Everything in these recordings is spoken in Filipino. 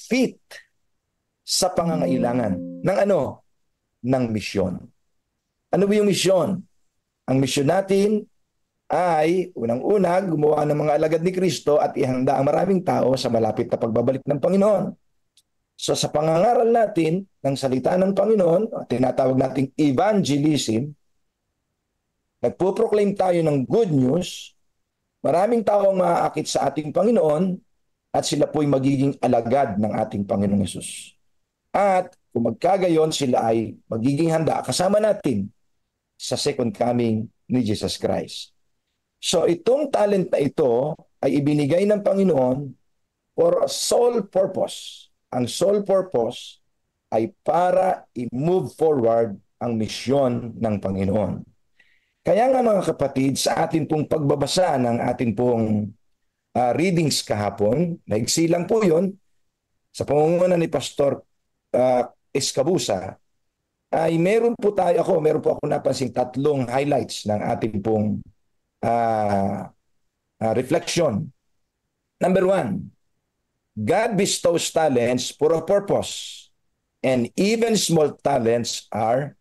fit sa pangangailangan ng ano? Ng misyon. Ano ba yung misyon? Ang misyon natin ay unang-una gumawa ng mga alagad ni Kristo at ihanda ang maraming tao sa malapit na pagbabalik ng Panginoon. So sa pangangaral natin ng salita ng Panginoon, tinatawag nating evangelism, nagpo-proclaim tayo ng good news, maraming tao ang maaakit sa ating Panginoon at sila po'y magiging alagad ng ating Panginoong Hesus. At kung magkagayon, sila ay magiging handa kasama natin sa second coming ni Jesus Christ. So itong talent na ito ay ibinigay ng Panginoon for a sole purpose. Ang sole purpose ay para i-move forward ang misyon ng Panginoon. Kaya nga mga kapatid, sa atin pong pagbabasa ng ating pong readings kahapon, naigsi lang po yun, sa pangunguna ni Pastor Escabusa, ay meron po ako napansing 3 highlights ng ating pong reflection. Number 1, God bestows talents for a purpose, and even small talents are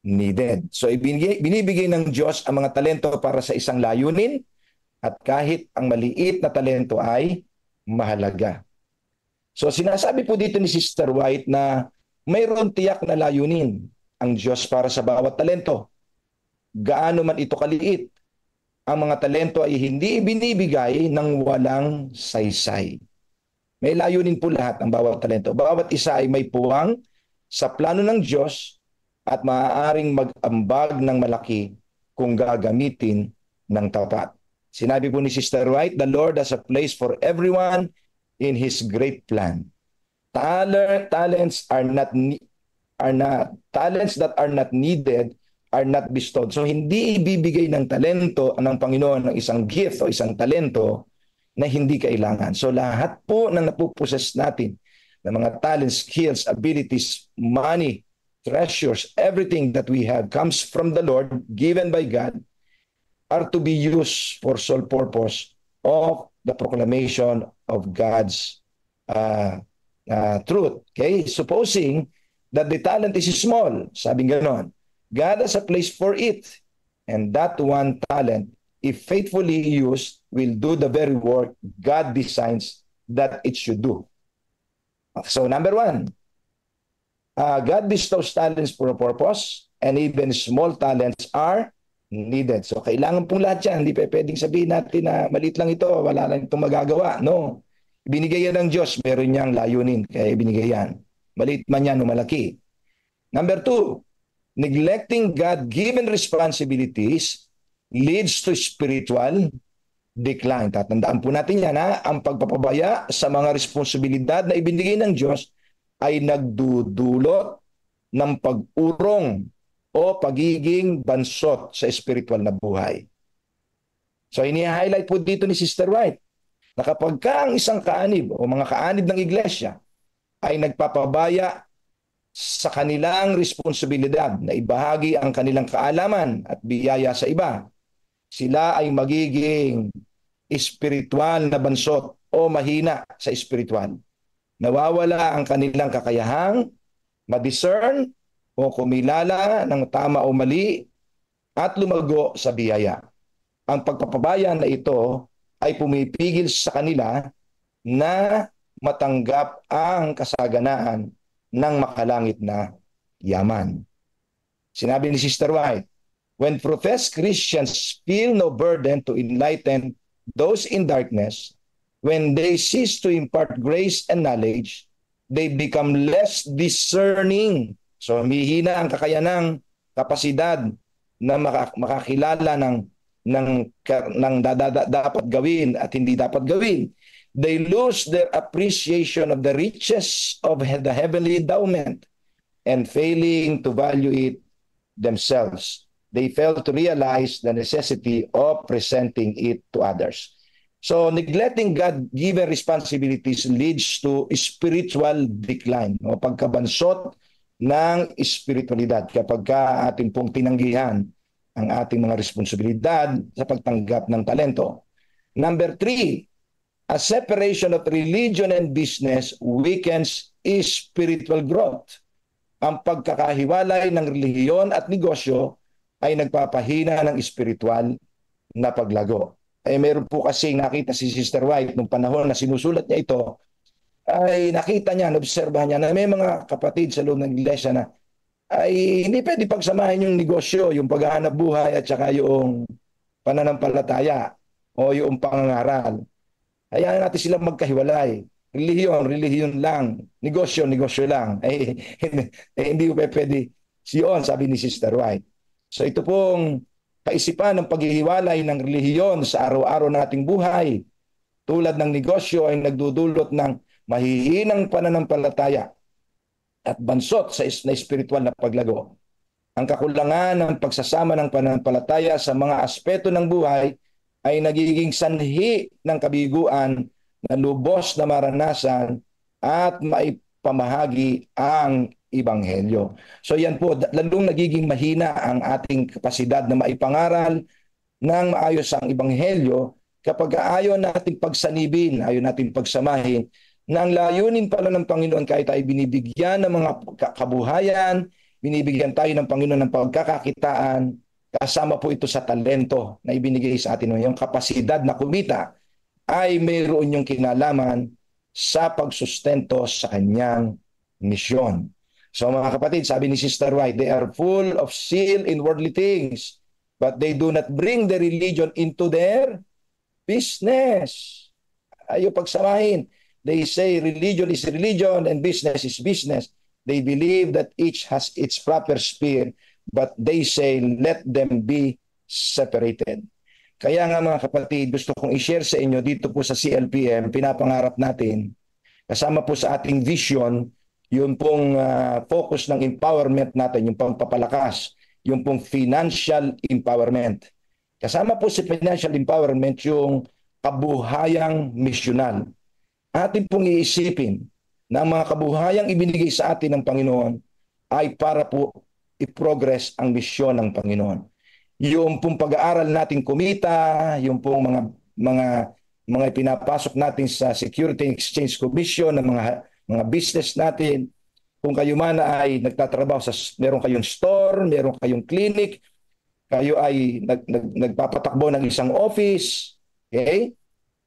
needed. So binibigay ng Diyos ang mga talento para sa isang layunin, at kahit ang maliit na talento ay mahalaga. So sinasabi po dito ni Sister White na mayroon tiyak na layunin ang Diyos para sa bawat talento. Gaano man ito kaliit, ang mga talento ay hindi ibinibigay ng walang saysay. May layunin po lahat ang bawat talento. Bawat isa ay may puwang sa plano ng Diyos at maaaring mag-ambag ng malaki kung gagamitin ng tapat. Sinabi po ni Sister White, the Lord has a place for everyone in His great plan. Talents that are not needed are not bestowed. So hindi ibibigay ng talento ng Panginoon ng isang gift o isang talento na hindi kailangan. So lahat po ng napuposes natin ng mga talents, skills, abilities, money, treasures, everything that we have comes from the Lord, given by God, are to be used for sole purpose of the proclamation of God's truth. Okay? Supposing that the talent is small, sabi ganon, God has a place for it, and that one talent, if faithfully used, will do the very work God designs that it should do. So number 1, God bestows talents for a purpose, and even small talents are needed. So kailangan pong lahat yan. Hindi pa pwedeng sabihin natin na maliit lang ito, wala lang itong magagawa. No. Ibinigay yan ng Diyos, meron niyang layunin, kaya ibinigay yan. Maliit man yan o malaki. Number 2, neglecting God-given responsibilities leads to spiritual decline. Tatandaan po natin yan, ang pagpapabaya sa mga responsibilidad na ibinigay ng Diyos ay nagdudulot ng pag-urong o pagiging bansot sa spiritual na buhay. So ini-highlight po dito ni Sister White na kapag ang isang kaanib o mga kaanib ng iglesia ay nagpapabaya sa kanilang responsibilidad na ibahagi ang kanilang kaalaman at biyaya sa iba, sila ay magiging espiritual na bansot o mahina sa espiritual. Nawawala ang kanilang kakayahang ma-discern o kumilala ng tama o mali at lumago sa biyaya. Ang pagpapabaya na ito ay pumipigil sa kanila na matanggap ang kasaganaan ng makalangit na yaman. Sinabi ni Sister White, when professed Christians feel no burden to enlighten those in darkness, when they cease to impart grace and knowledge, they become less discerning. So humihina ang kakayanang kapasidad na makakilala ng dapat gawin at hindi dapat gawin. They lose their appreciation of the riches of the heavenly endowment, and failing to value it themselves, they fail to realize the necessity of presenting it to others. So neglecting God-given responsibilities leads to spiritual decline, o pagkabansot ng espiritualidad kapag ating pong tinanggihan ang ating mga responsibilidad sa pagtanggap ng talento. Number 3, A separation of religion and business weakens spiritual growth. Ang pagkakahiwalay ng relihiyon at negosyo ay nagpapahina ng espiritual na paglago. Ay meron po kasi nakita si Sister White nung panahon na sinusulat niya ito, ay nakita niya, naobserbahan niya na may mga kapatid sa loob ng iglesia na ay hindi pwede pagsamahin yung negosyo, yung paghahanap buhay at saka yung pananampalataya o yung pangangaral. Hayaan natin silang magkahiwalay. Relihiyon, relihiyon lang. Negosyo, negosyo lang. Hindi ko pwede. Siyon, sabi ni Sister White. So ito pong kaisipan ng paghihiwalay ng relihiyon sa araw-araw nating buhay, tulad ng negosyo ay nagdudulot ng mahihinang pananampalataya at bansot na espiritual na paglago. Ang kakulangan ng pagsasama ng pananampalataya sa mga aspeto ng buhay ay nagiging sanhi ng kabiguan na lubos na maranasan at maipamahagi ang Ebanghelyo. So yan po, lalong nagiging mahina ang ating kapasidad na maipangaral ng maayos ang Ebanghelyo kapag ayaw nating pagsanibin, ayaw nating pagsamahin ng layunin pala ng Panginoon kahit tayo binibigyan ng mga kabuhayan, binibigyan tayo ng Panginoon ng pagkakakitaan, kasama po ito sa talento na ibinigay sa atin. Yung kapasidad na kumita ay mayroon yung kinalaman sa pagsustento sa kanyang misyon. So mga kapatid, sabi ni Sister White, they are full of zeal in worldly things, but they do not bring the religion into their business. Ayaw pagsamahin. They say religion is religion and business is business. They believe that each has its proper sphere, but they say let them be separated. Kaya nga mga kapatid, gusto kong i-share sa inyo dito po sa CLPM, pinapangarap natin, kasama po sa ating vision, yung pong focus ng empowerment natin, yung pagpapalakas, yung pong financial empowerment. Kasama po sa financial empowerment yung kabuhayang misyonal. Atin pong iisipin na ang mga kabuhayang ibinigay sa atin ng Panginoon ay para po i-progress ang misyon ng Panginoon. Yung pong pag-aaral natin kumita, yung pong mga pinapasok natin sa Security and Exchange Commission, ng mga business natin, kung kayo man ay nagtatrabaho meron kayong store, meron kayong clinic, kayo ay nagpapatakbo ng isang office, okay?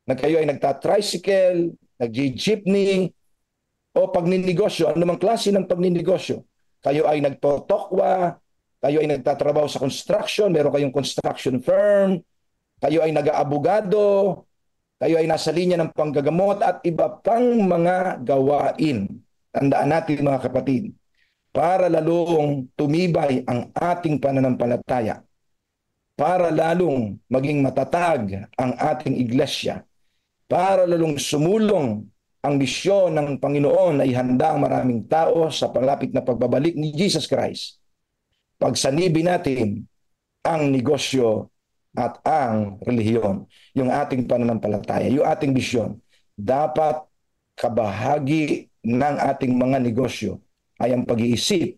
Kayo ay nagta-tricycle, nag-jeepney, o pagninegosyo, anumang klase ng pagninegosyo. Kayo ay nagtotokwa, kayo ay nagtatrabaho sa construction, meron kayong construction firm, kayo ay nag-aabogado, kayo ay nasa linya ng panggagamot at iba pang mga gawain. Tandaan natin mga kapatid, para lalong tumibay ang ating pananampalataya, para lalong maging matatag ang ating iglesia, para lalong sumulong ang misyon ng Panginoon na ihanda ang maraming tao sa palapit na pagbabalik ni Jesus Christ. Pagsanibin natin ang negosyo at ang relihiyon, yung ating pananampalataya, yung ating misyon, dapat kabahagi ng ating mga negosyo ay ang pag-iisip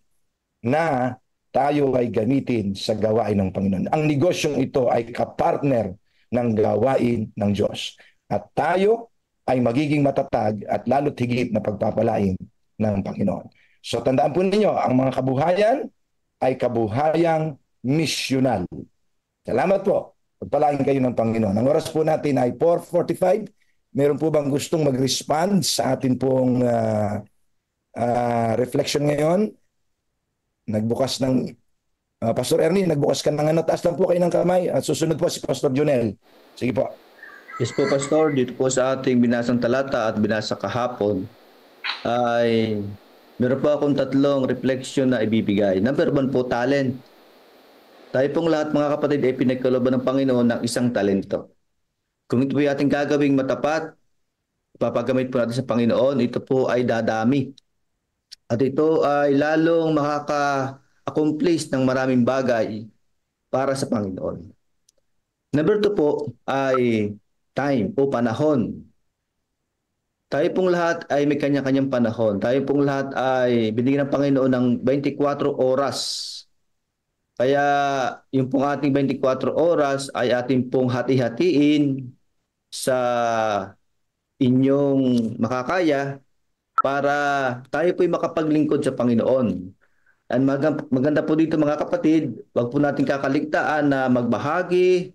na tayo ay gamitin sa gawain ng Panginoon. Ang negosyong ito ay kapartner ng gawain ng Diyos. At tayo ay magiging matatag at lalo't higit na pagpapalain ng Panginoon. So tandaan po ninyo, ang mga kabuhayan ay kabuhayang misyonal. Salamat po. Pagpalain kayo ng Panginoon. Ang oras po natin ay 4:45. Meron po bang gustong mag-respond sa atin pong reflection ngayon? Nagbukas ng Pastor Ernie, nagbukas ka ng ano, taas lang po kayo ng kamay at susunod po si Pastor Junel. Sige po. Yes po, Pastor. Dito po sa ating binasang talata at binasa kahapon ay meron po akong tatlong reflection na ibibigay. Number 1 po, talent. Tayo pong lahat mga kapatid ay pinagkalooban ng Panginoon ng isang talento. Kung ito po yung ating gagawing matapat, ipapagamit po natin sa Panginoon, ito po ay dadami. At ito ay lalong makaka-accomplish ng maraming bagay para sa Panginoon. Number 2 po ay time o panahon. Tayo pong lahat ay may kanya-kanyang panahon. Tayo pong lahat ay binigyan ng Panginoon ng 24 oras. Kaya yung pong ating 24 oras ay ating pong hati-hatiin sa inyong makakaya para tayo po'y makapaglingkod sa Panginoon. And maganda po dito mga kapatid, wag po natin kakaligtaan na magbahagi,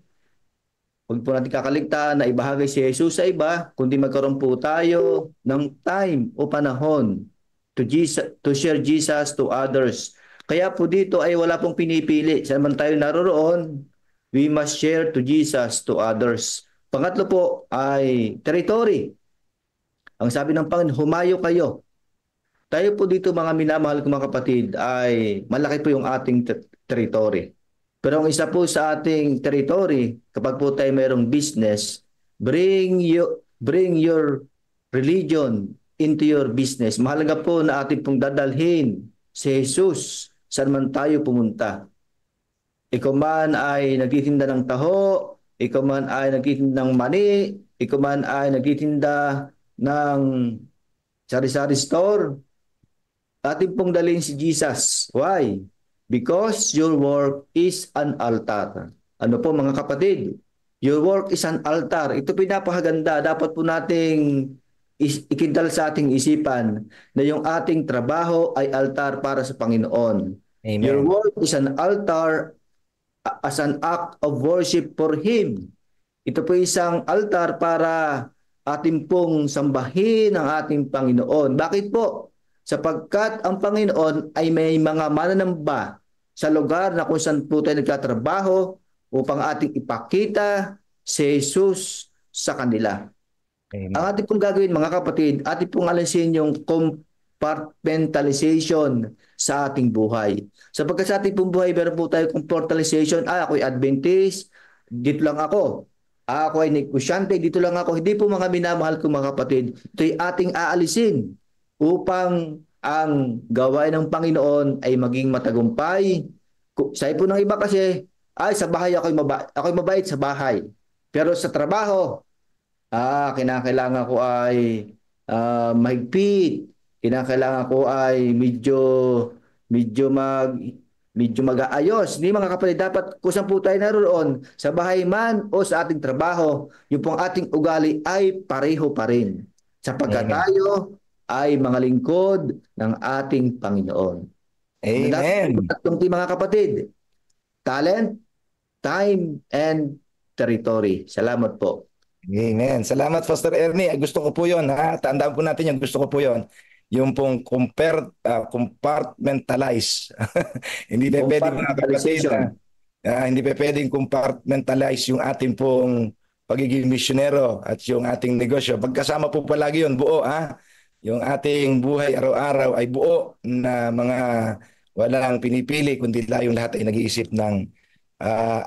wag po natin kakaligtaan na ibahagi si Jesus sa iba, kundi magkaroon po tayo ng time o panahon to share Jesus to others. Kaya po dito ay wala pong pinipili. Saan man tayo naroroon, we must share to Jesus to others. Pangatlo po ay territory. Ang sabi ng Panginoon, humayo kayo. Tayo po dito mga minamahal kong mga kapatid ay malaki po yung ating territory. Pero ang isa po sa ating territory, kapag po tayo mayroong business, bring your religion into your business. Mahalaga po na ating pong dadalhin si Jesus saan man tayo pumunta. Ikaw man ay nagtitinda ng taho, ikaw man ay nagtitinda ng mani, ikaw man ay nagtitinda ng sari-sari store, atin pong dalhin si Jesus. Why? Because your work is an altar. Ano po mga kapatid? Your work is an altar. Ito pinapakaganda. Dapat po nating ikindal sa ating isipan na yung ating trabaho ay altar para sa Panginoon. Amen. Your work is an altar as an act of worship for Him. Ito po isang altar para ating pong sambahin ang ating Panginoon. Bakit po? Sapagkat ang Panginoon ay may mga mananamba sa lugar na kung saan po tayo nagtatrabaho upang ating ipakita si Jesus sa kanila. Amen. Ang ating pong gagawin mga kapatid, ating pong alisin yung compartmentalization sa ating buhay. Sapagkat sa ating pong buhay, meron po tayo compartmentalization. Ako'y Adventist, dito lang ako. Ako ay negosyante, dito lang ako. Hindi po mga minamahal kong mga kapatid. Ito'y ating aalisin upang ang gawain ng Panginoon ay maging matagumpay. Sa po ng iba kasi, ay sa bahay ako'y mabait sa bahay. Pero sa trabaho, kinakailangan ko ay mahigpit. Kinakailangan ko ay medyo mag-aayos. Hindi mga kapatid, dapat kung saan po tayo naroon, sa bahay man o sa ating trabaho, yung pong ating ugali ay pareho pa rin. Sapagkat tayo ay mga lingkod ng ating Panginoon. Amen. Tatlong mga kapatid, talent, time, and territory. Salamat po. Amen. Salamat, Pastor Ernie. Gusto ko po yun. Tandaan po natin yung gusto ko po yun. Yung pong compartmentalize. Hindi na pwedeng mga kapatid. Hindi pa pwedeng compartmentalize yung ating pong pagiging misyonero at yung ating negosyo. Pagkasama po palagi yun, buo. Yung ating buhay araw-araw ay buo na mga walang pinipili, kundi yung lahat ay nag-iisip ng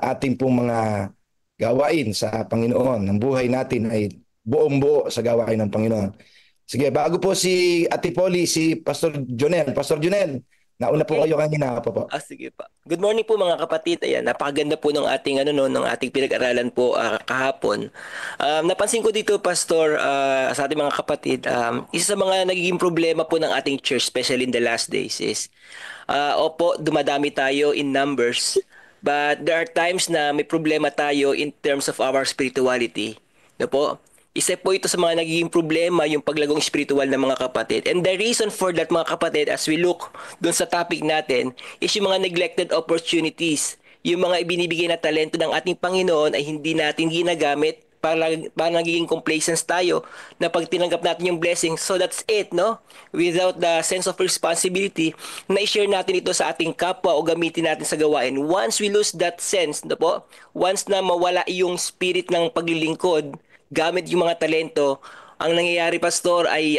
ating pong mga gawain sa Panginoon. Ang buhay natin ay buong-buo sa gawain ng Panginoon. Sige, bago po si Ate Polly, si Pastor Jonel. Pastor Jonel, nauna po kayo kanina po. Sige pa. Good morning po mga kapatid. Ayan, napakaganda po ng ating ng ating pinag-aralan po kahapon. Napansin ko dito Pastor sa ating mga kapatid, isa sa mga nagiging problema po ng ating church, especially in the last days is opo, dumadami tayo in numbers, but there are times na may problema tayo in terms of our spirituality. No po? Isa po ito sa mga nagiging problema, yung paglagong spiritual ng mga kapatid. And the reason for that mga kapatid, as we look dun sa topic natin, is yung mga neglected opportunities. Yung mga ibinibigay na talento ng ating Panginoon ay hindi natin ginagamit para nagiging complacence tayo na pag tinanggap natin yung blessing. So that's it, no? Without the sense of responsibility, na i-share natin ito sa ating kapwa o gamitin natin sa gawain. Once we lose that sense, no po? Once na mawala yung spirit ng paglilingkod, gamit yung mga talento, ang nangyayari Pastor ay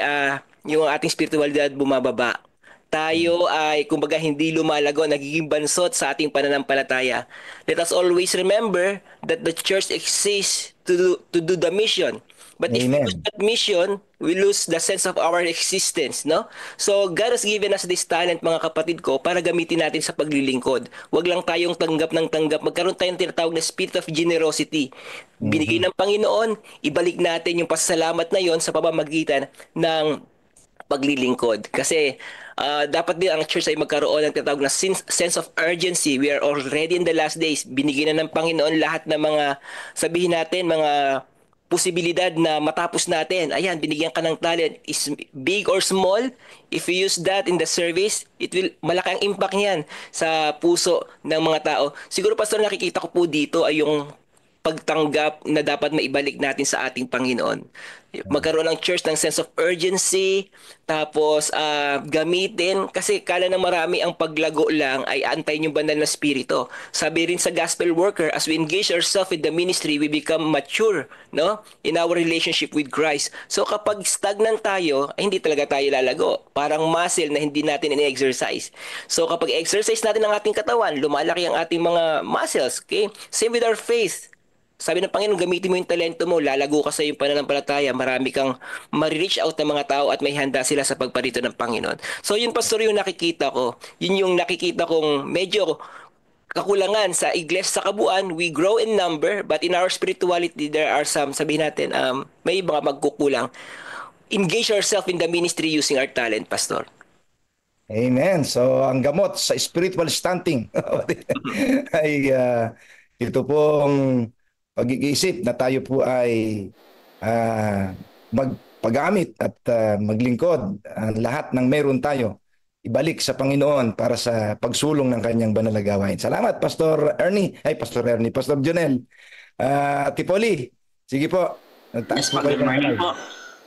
yung ating spiritualidad bumababa. Tayo ay kumbaga hindi lumalago, nagiging bansot sa ating pananampalataya. Let us always remember that the church exists to do the mission. But if we lose that mission, we lose the sense of our existence, no? So God has given us this talent mga kapatid ko para gamitin natin sa paglilingkod. Huwag lang tayong tanggap ng tanggap. Magkaroon tayong tinatawag na spirit of generosity. Binigay ng Panginoon, ibalik natin yung pasasalamat na yon sa pamamagitan ng paglilingkod. Kasi dapat din ang church ay magkaroon ng tinatawag na sense of urgency. We are already in the last days. Binigyan na ng Panginoon lahat ng mga, sabihin natin, mga posibilidad na matapos natin. Ayan, binigyan ka ng talent, is big or small, if you use that in the service, it will malaki ang impact niyan sa puso ng mga tao. Siguro pastor, nakikita ko po dito ay yung pagtanggap na dapat maibalik natin sa ating Panginoon. Magkaroon ng church ng sense of urgency, tapos gamitin, kasi kala ng marami ang paglago lang ay antayin yung banal na spirito. Sabi rin sa gospel worker, as we engage ourselves with the ministry, we become mature, no, in our relationship with Christ. So kapag stagnant tayo, ay hindi talaga tayo lalago. Parang muscle na hindi natin in-exercise. So kapag exercise natin ang ating katawan, lumalaki ang ating mga muscles. Okay? Same with our faith. Sabi ng Panginoon, gamitin mo yung talento mo, lalago ka sa iyong pananampalataya, marami kang ma-reach out ng mga tao at may handa sila sa pagparito ng Panginoon. So yun, pastor, yung nakikita ko. Yun yung nakikita kong medyo kakulangan sa iglesia sa kabuuan. We grow in number, but in our spirituality, there are some, sabihin natin, may mga magkukulang. Engage yourself in the ministry using our talent, pastor. Amen. So ang gamot sa spiritual stunting ay ito pong pag-iisip na tayo po ay magpagamit at maglingkod ang lahat ng meron tayo ibalik sa Panginoon para sa pagsulong ng kanyang banal na gawain. Salamat, Pastor Ernie. Pastor Jonel. Tipoli, sige po. Yes, good morning po.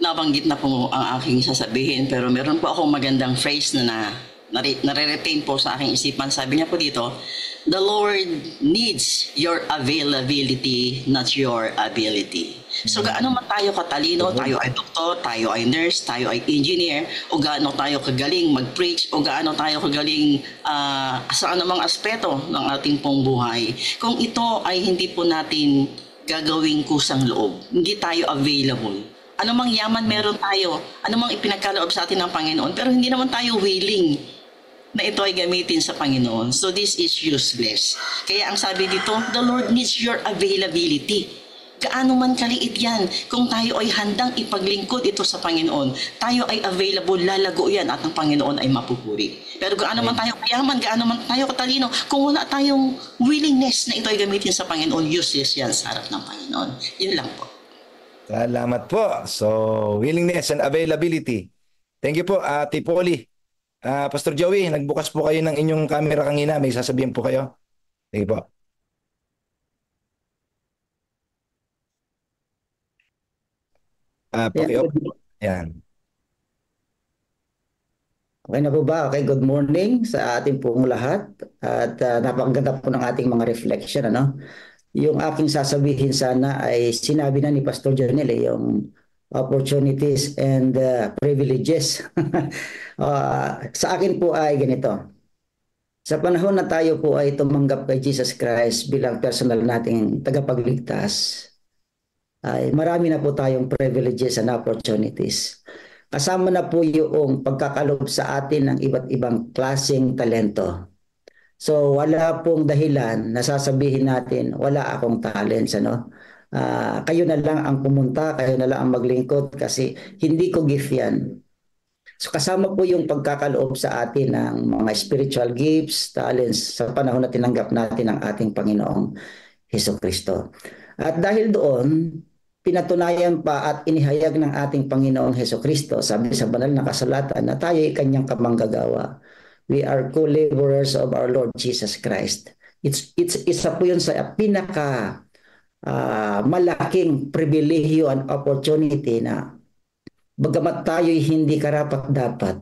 Nabanggit na po ang aking sasabihin, pero meron po akong magandang phrase na nare-retain po sa aking isipan. Sabi niya po dito, the Lord needs your availability, not your ability. So gaano man tayo katalino, tayo ay doktor, tayo ay nurse, tayo ay engineer, o gaano tayo kagaling mag-preach, o gaano tayo kagaling sa anumang aspeto ng ating pong buhay, kung ito ay hindi po natin gagawing kusang loob, hindi tayo available. Anumang yaman meron tayo, anumang ipinagkaloob sa atin ng Panginoon, pero hindi naman tayo willing na ito ay gamitin sa Panginoon. So this is useless. Kaya ang sabi dito, the Lord needs your availability. Gaano man kaliit yan, kung tayo ay handang ipaglingkod ito sa Panginoon, tayo ay available, lalago yan at ang Panginoon ay mapupuri. Pero gaano man tayo kayaman, gaano man tayo katalino, kung wala tayong willingness na ito ay gamitin sa Panginoon, useless yan sa harap ng Panginoon. Yun lang po. Salamat po. So, willingness and availability. Thank you po, Tipoli. Pastor Joey, nagbukas po kayo ng inyong camera kanina. May sasabihin po kayo. Sige po. Paki-off. Yan. Okay na po ba? Okay, good morning sa ating pong lahat. At napakaganda po ng ating mga reflection. Yung aking sasabihin sana ay sinabi na ni Pastor Jonel, yung opportunities and privileges. Sa akin po ay ganito. Sa panahon na tayo po ay tumanggap kay Jesus Christ bilang personal nating tagapagligtas, ay marami na po tayong privileges and opportunities. Kasama na po yung pagkakalob sa atin ng iba't ibang klaseng talento. So wala pong dahilan na sasabihin natin wala akong talents, kayo na lang ang pumunta, kayo na lang ang maglingkod kasi hindi ko gift yan. So kasama po yung pagkakaloob sa atin ng mga spiritual gifts, talents sa panahon na tinanggap natin ang ating Panginoong Hesukristo. At dahil doon, pinatunayan pa at inihayag ng ating Panginoong Hesukristo, sabi sa banal na kasulatan na tayo ay kanyang kamanggagawa. We are co-laborers of our Lord Jesus Christ. Isa po yun sa pinaka malaking pribilehiyo and opportunity na bagamat tayo'y hindi karapat-dapat,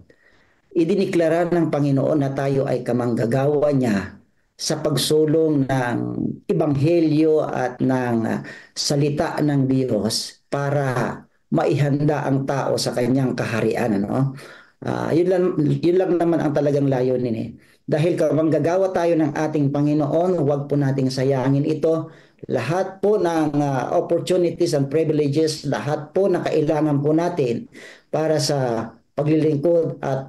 idiniklara ng Panginoon na tayo ay kamanggagawa niya sa pagsulong ng ebanghelyo at ng salita ng Diyos para maihanda ang tao sa kanyang kaharian. Yun lang naman ang talagang layunin. Dahil kamanggagawa tayo ng ating Panginoon, huwag po nating sayangin ito. Lahat po ng opportunities and privileges, lahat po na kailangan po natin para sa paglilingkod at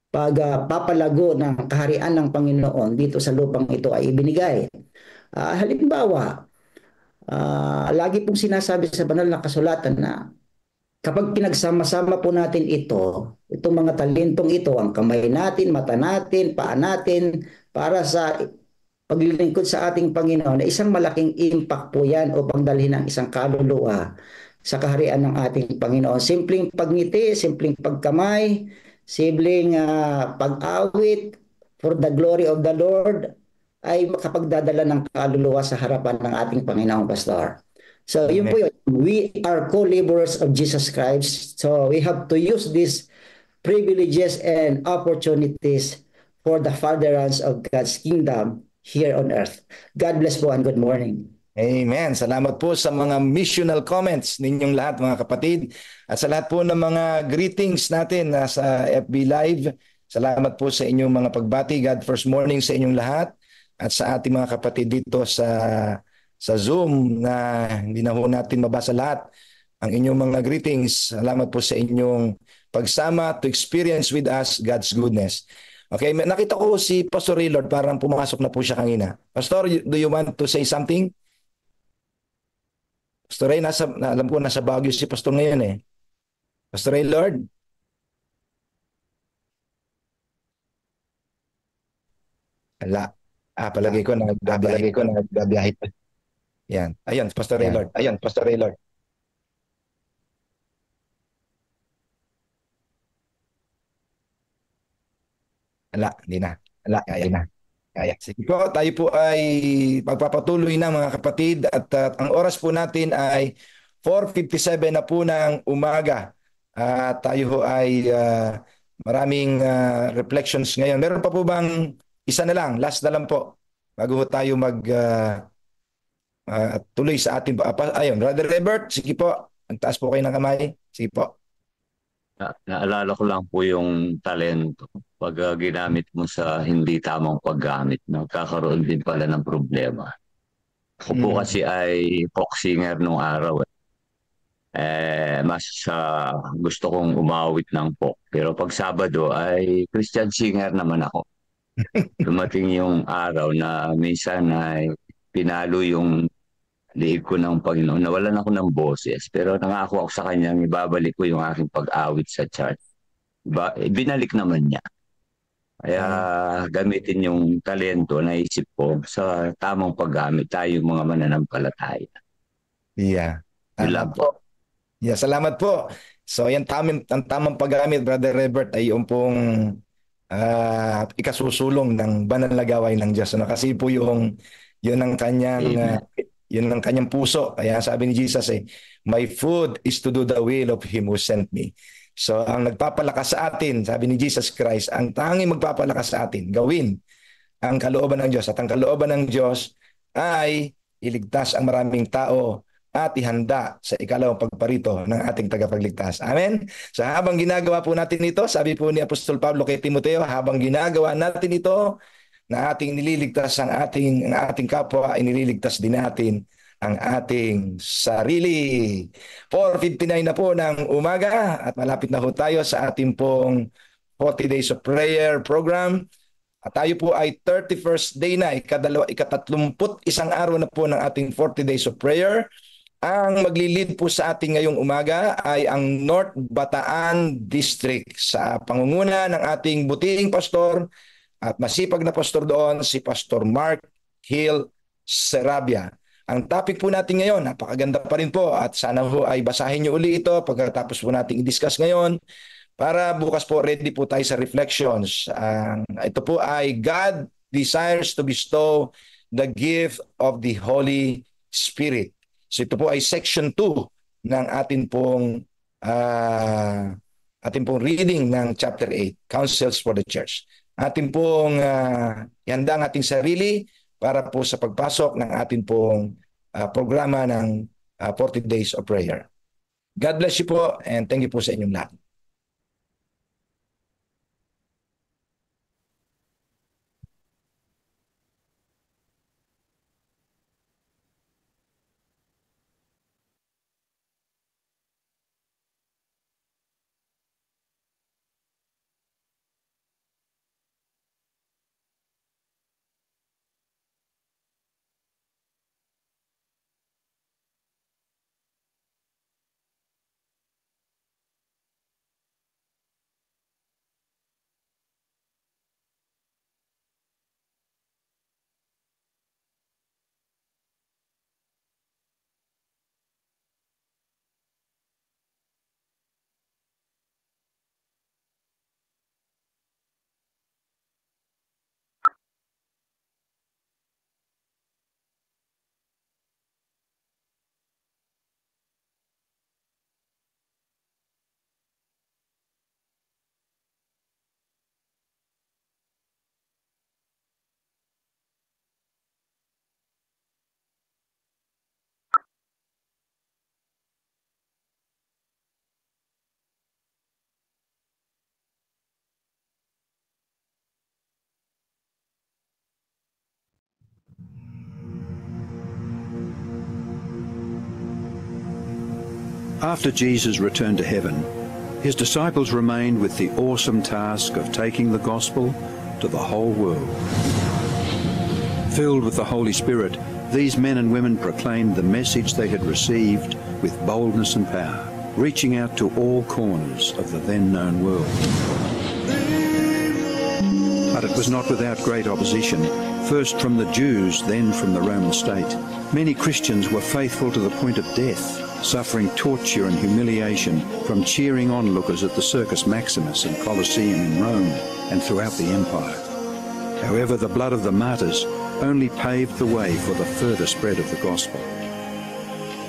pagpapalago ng kaharian ng Panginoon dito sa lupang ito ay ibinigay. Halimbawa, lagi pong sinasabi sa banal na kasulatan na kapag pinagsama-sama po natin itong mga talentong ito, ang kamay natin, mata natin, paa natin, para sa paglilingkod sa ating Panginoon, na isang malaking impact po yan upang dalhin ang isang kaluluwa sa kaharian ng ating Panginoon. Simpleng pagngiti, simpleng pagkamay, simpleng pag-awit for the glory of the Lord ay makapagdadala ng kaluluwa sa harapan ng ating Panginoong Pastor. So yun po yun. We are co-laborers of Jesus Christ. So we have to use these privileges and opportunities for the furtherance of God's kingdom here on earth. God bless po and good morning. Amen. Salamat po sa mga missional comments ninyong lahat mga kapatid at sa lahat po ng mga greetings natin sa FB Live. Salamat po sa inyong mga pagbati. God first morning sa inyong lahat at sa ating mga kapatid dito sa Zoom na hindi na ho natin mabasa lahat ang inyong mga greetings. Salamat po sa inyong pagsama to experience with us God's goodness. Okay, nakita ko si Pastor Raylord, parang pumasok na po siya kanina. Pastor, do you want to say something? Pastor Ray, alam ko nasa Baguio si Pastor ngayon eh. Pastor Raylord? Wala. Palagi ko nagbabiyahe pa. Yan. Ayun, Pastor Raylord. Ayun, Pastor Raylord. Wala, hindi na. Wala, kaya na. Kaya. Sige po, tayo po ay pagpapatuloy na mga kapatid at ang oras po natin ay 4:57 na po ng umaga. Tayo ho ay maraming reflections ngayon. Meron pa po bang isa na lang, last na lang po, bago ho tayo tuloy sa ating ayun, Brother Robert, sige po, magtaas po kayo ng kamay. Sige po. Naalala ko lang po yung talento. Pag ginamit mo sa hindi tamang paggamit, nagkakaroon din pala ng problema. Ako po kasi ay folk singer nung araw. Mas gusto kong umawit ng folk. Pero pag Sabado ay Christian singer naman ako. Dumating yung araw na minsan ay pinalo yung liig ko ng Panginoon. Nawalan ako ng boses. Pero nangako ako sa kanyang ibabalik ko yung aking pag-awit sa church. Binalik naman niya. Kaya gamitin yung talento na isip ko sa tamang paggamit tayo mga mananampalataya. Yeah. Salamat po. Yeah, salamat po. So yan ang tamang paggamit, Brother Robert, ay yung pong ikasusulong ng banal na gawain ng Diyos. Kasi po yun ang kanyang puso. Kaya sabi ni Jesus my food is to do the will of Him who sent me. So ang nagpapalakas sa atin, sabi ni Jesus Christ, ang tanging magpapalakas sa atin, gawin ang kalooban ng Diyos. At ang kalooban ng Diyos ay iligtas ang maraming tao at ihanda sa ikalawang pagparito ng ating tagapagligtas. Amen? So habang ginagawa po natin ito, sabi po ni Apostol Pablo kay Timoteo, habang ginagawa natin ito, na ating nililigtas ang ating kapwa, inililigtas din natin ang ating sarili. 4:59 na po ng umaga at malapit na po tayo sa ating pong 40 Days of Prayer program. At tayo po ay 31st day na, ika-31 araw na po ng ating 40 Days of Prayer. Ang maglilid po sa ating ngayong umaga ay ang North Bataan District sa pangunguna ng ating butiing pastor at masipag na pastor doon, si Pastor Mark Hill Serabia. Ang topic po natin ngayon, napakaganda pa rin po at sana po ay basahin niyo uli ito pagkatapos po natin i-discuss ngayon para bukas po ready po tayo sa reflections. Ito po ay God desires to bestow the gift of the Holy Spirit. So ito po ay section 2 ng ating pong reading ng chapter 8, Counsels for the Church. Ating pong ihanda ang ating sarili para po sa pagpasok ng ating pong programa ng 40 Days of Prayer. God bless you po and thank you po sa inyong lahat. After Jesus returned to heaven, his disciples remained with the awesome task of taking the gospel to the whole world. Filled with the Holy Spirit, these men and women proclaimed the message they had received with boldness and power, reaching out to all corners of the then known world. But it was not without great opposition, first from the Jews, then from the Roman state. Many Christians were faithful to the point of death, suffering torture and humiliation from cheering onlookers at the Circus Maximus and Colosseum in Rome and throughout the empire. However, the blood of the martyrs only paved the way for the further spread of the gospel.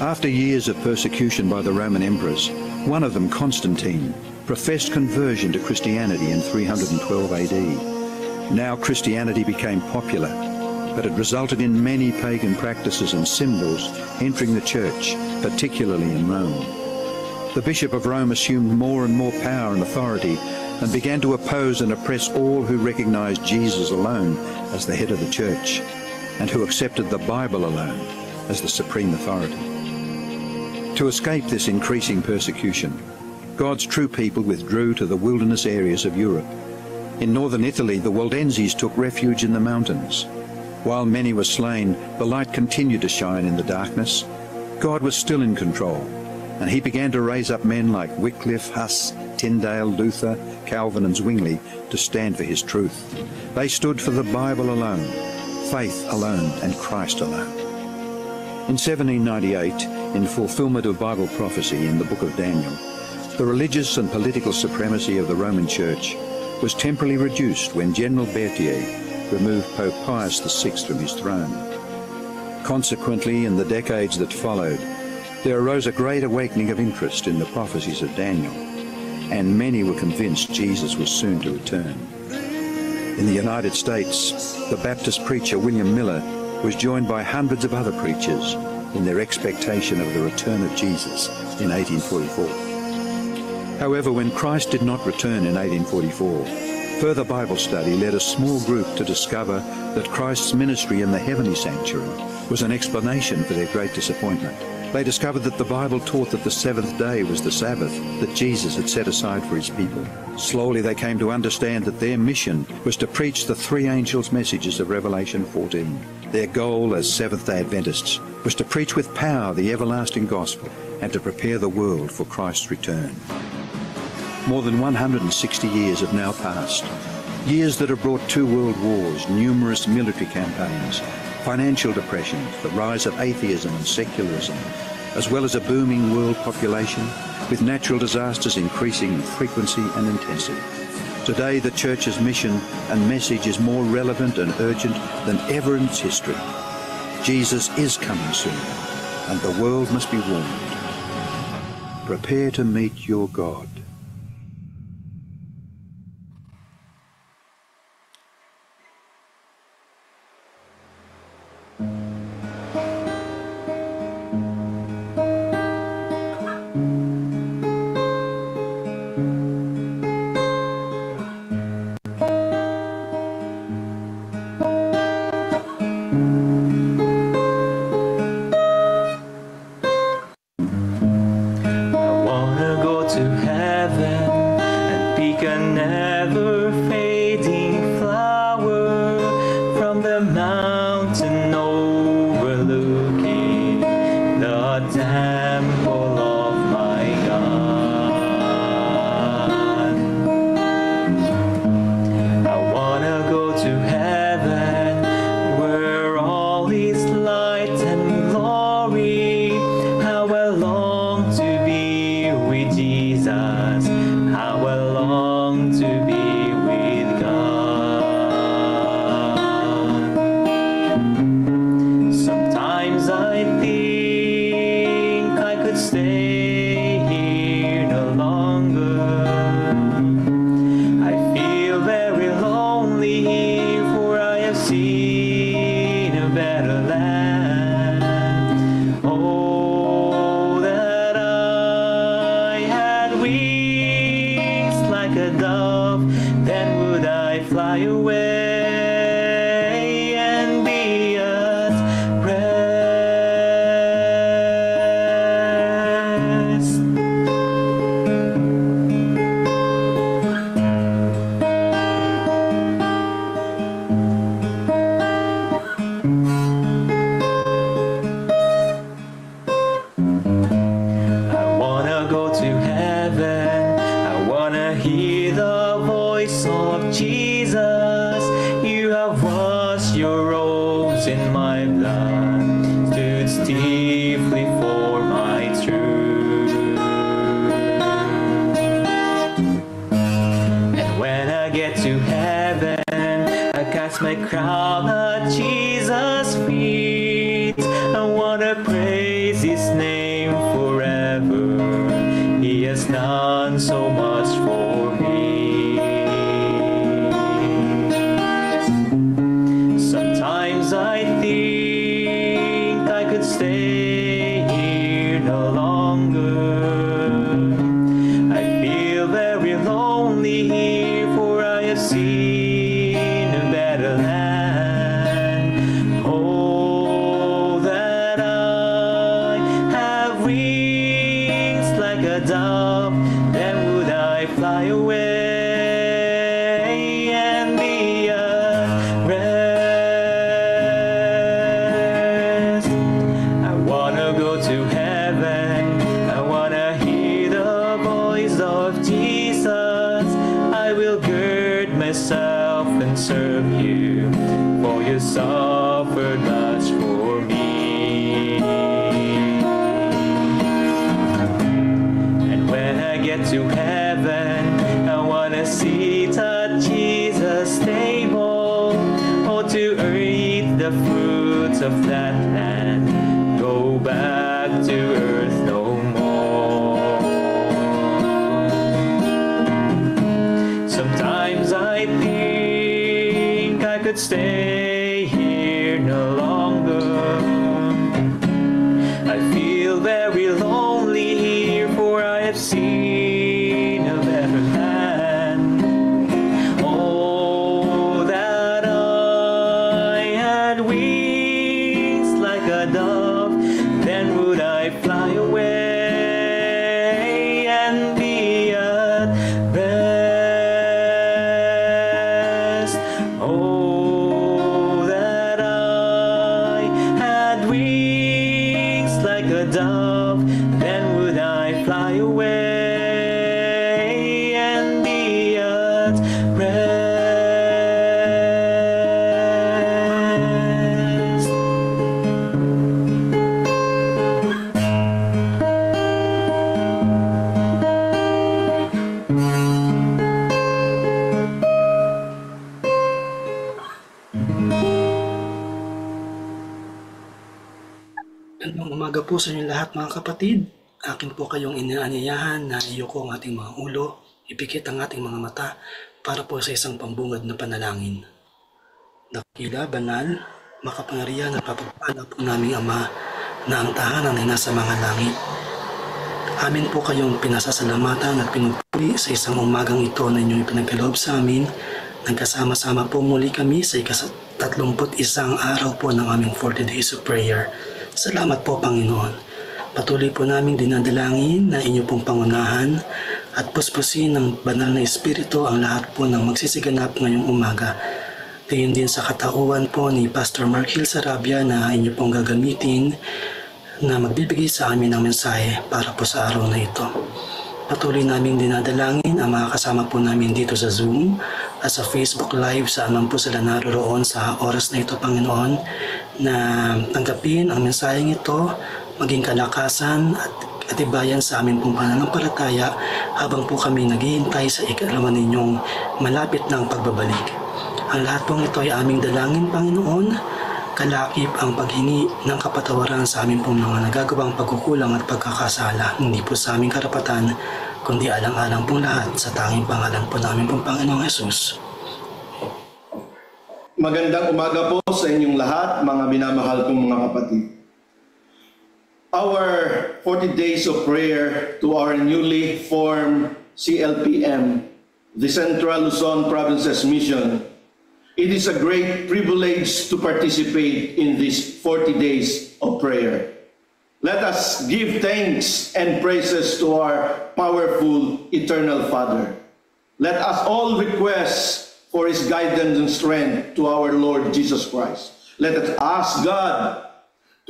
After years of persecution by the Roman emperors, one of them, Constantine, professed conversion to Christianity in 312 AD. Now Christianity became popular, but it resulted in many pagan practices and symbols entering the church, particularly in Rome. The Bishop of Rome assumed more and more power and authority and began to oppose and oppress all who recognized Jesus alone as the head of the church and who accepted the Bible alone as the supreme authority. To escape this increasing persecution, God's true people withdrew to the wilderness areas of Europe. In northern Italy, the Waldenses took refuge in the mountains. While many were slain, the light continued to shine in the darkness. God was still in control, and he began to raise up men like Wycliffe, Huss, Tyndale, Luther, Calvin and Zwingli to stand for his truth. They stood for the Bible alone, faith alone and Christ alone. In 1798, in fulfillment of Bible prophecy in the book of Daniel, the religious and political supremacy of the Roman Church was temporarily reduced when General Berthier removed Pope Pius VI from his throne. Consequently, in the decades that followed, there arose a great awakening of interest in the prophecies of Daniel, and many were convinced Jesus was soon to return. In the United States, the Baptist preacher William Miller was joined by hundreds of other preachers in their expectation of the return of Jesus in 1844. However, when Christ did not return in 1844, further Bible study led a small group to discover that Christ's ministry in the heavenly sanctuary was an explanation for their great disappointment. They discovered that the Bible taught that the seventh day was the Sabbath that Jesus had set aside for his people. Slowly they came to understand that their mission was to preach the three angels' messages of Revelation 14. Their goal as Seventh-day Adventists was to preach with power the everlasting gospel and to prepare the world for Christ's return. More than 160 years have now passed, years that have brought 2 world wars, numerous military campaigns, financial depression, the rise of atheism and secularism, as well as a booming world population, with natural disasters increasing in frequency and intensity. Today, the Church's mission and message is more relevant and urgent than ever in its history. Jesus is coming soon, and the world must be warned. Prepare to meet your God. rose in my blood, stood stiffly for my truth. And when I get to heaven, I cast my crown at Jesus' feet. I wanna praise His name forever. He has done so much for me. Sometimes I think I could stay here no longer. I feel very lonely here, for I have seen a better land. Oh, that I have wings like a dove, then would I fly away and be at rest. I wanna go to heaven, I wanna hear the voice of Jesus. I will gird myself and serve you, for you suffered much for me. And when I get to heaven, I wanna sit at Jesus' table, or to eat the fruits of that land, go back to earth no more. Sometimes I think I could stay here no longer. I feel very lonely here, for I have seen a better land. Oh, that I had wings like a dove, then would I fly away and be at rest. Oh, that I had wings like a dove, then would I fly away and be at rest. Magandang umaga po sa inyong lahat mga kapatid. Akin po kayong inaanyayahan na iyoko ang ating mga ulo, ipikit ang ating mga mata para po sa isang pambungad na panalangin. Dakila, banal, makapangyarihan at mapagpala po naming Ama na ang tahanan ay nasa mga langit. Amin po kayong pinasasalamatan at pinupuri sa isang umagang ito na inyong ipinagkaloob sa amin. Nagkasama-sama po muli kami sa 31 araw po ng aming 40 days of prayer. Salamat po, Panginoon. Patuloy po namin dinadalangin na inyo pong pangunahan at puspusin ng banal na Espiritu ang lahat po ng magsisiganap ngayong umaga. Gayon din sa katauhan po ni Pastor Mark Hill Sarabia na inyo pong gagamitin na magbibigay sa amin ng mensahe para po sa araw na ito. Patuloy namin dinadalangin ang mga kasama po namin dito sa Zoom at sa Facebook Live saan man po sila naroroon sa oras na ito, Panginoon, na tanggapin ang mensaheng ito, maging kalakasan at katibayan sa amin pong pananampalataya habang po kami naghihintay sa ikalawa ninyong malapit ng pagbabalik. Ang lahat pong ito ay aming dalangin, Panginoon, kalakip ang paghingi ng kapatawaran sa amin pong mga nagagawang pagkukulang at pagkakasala, hindi po sa aming karapatan, kundi alang-alang pong lahat sa tanging pangalan po namin pong Panginoong Jesus. Magandang umaga po sa inyong lahat, mga minamahal kong mga kapatid. Our 40 days of prayer to our newly formed CLPM, the Central Luzon Provinces Mission. It is a great privilege to participate in these 40 days of prayer. Let us give thanks and praises to our powerful eternal Father. Let us all request for His guidance and strength to our Lord Jesus Christ. Let us ask God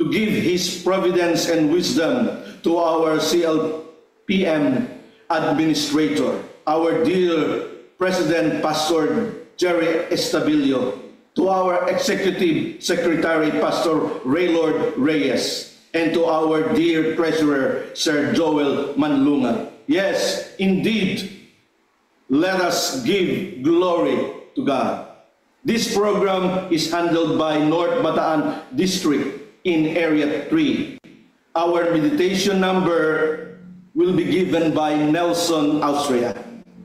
to give His providence and wisdom to our CLPM administrator, our dear President Pastor Jerry Estabilio, to our Executive Secretary, Pastor Raylord Reyes, and to our dear Treasurer, Sir Joel Manlunga. Yes, indeed, let us give glory to God. This program is handled by North Bataan District in Area 3. Our meditation number will be given by Nelson Austria.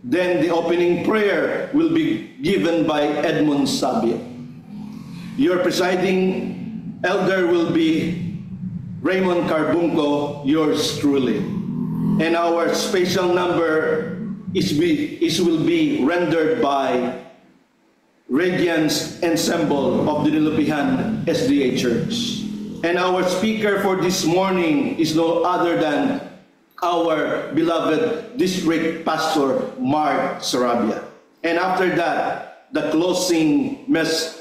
Then the opening prayer will be given by Edmund Sabio. Your presiding elder will be Raymond Carbunco, yours truly. And our special number will be rendered by Radiance Ensemble of the Nilupihan SDA Church. And our speaker for this morning is no other than our beloved District Pastor Mark Sarabia. And after that, the closing message,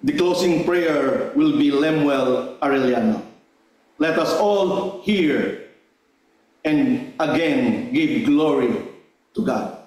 the closing prayer will be Lemuel Arellano. Let us all hear and again give glory to God.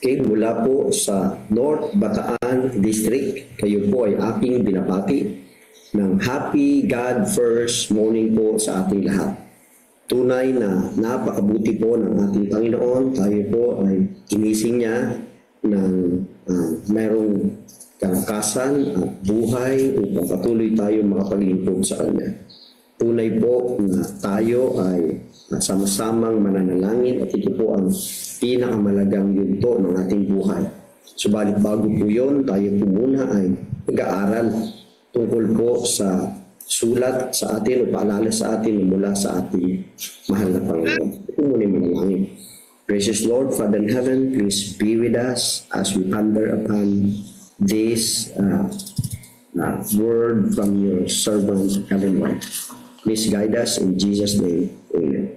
Okay, mula po sa North Bataan District, kayo po ay aking binabati ng Happy God First Morning po sa ating lahat. Tunay na napakabuti po ng ating Panginoon. Tayo po ay ginising niya ng mayroong kalakasan at buhay upang patuloy tayo makapaglingkod sa Kanya. Tunay po na tayo ay sama-samang mananalangin at ito po ang pinakamalagang yunto ng ating buhay. Subalit bago po yun, tayo po muna ay mag-aaral tungkol po sa sulat sa atin o paalala sa atin mula sa ating mahal na Panginoon. Ito muna yung manalangin. Gracious Lord, Father in heaven, please be with us as we ponder upon this word from your servant, Heaven Lord. Please guide us in Jesus' name. Amen.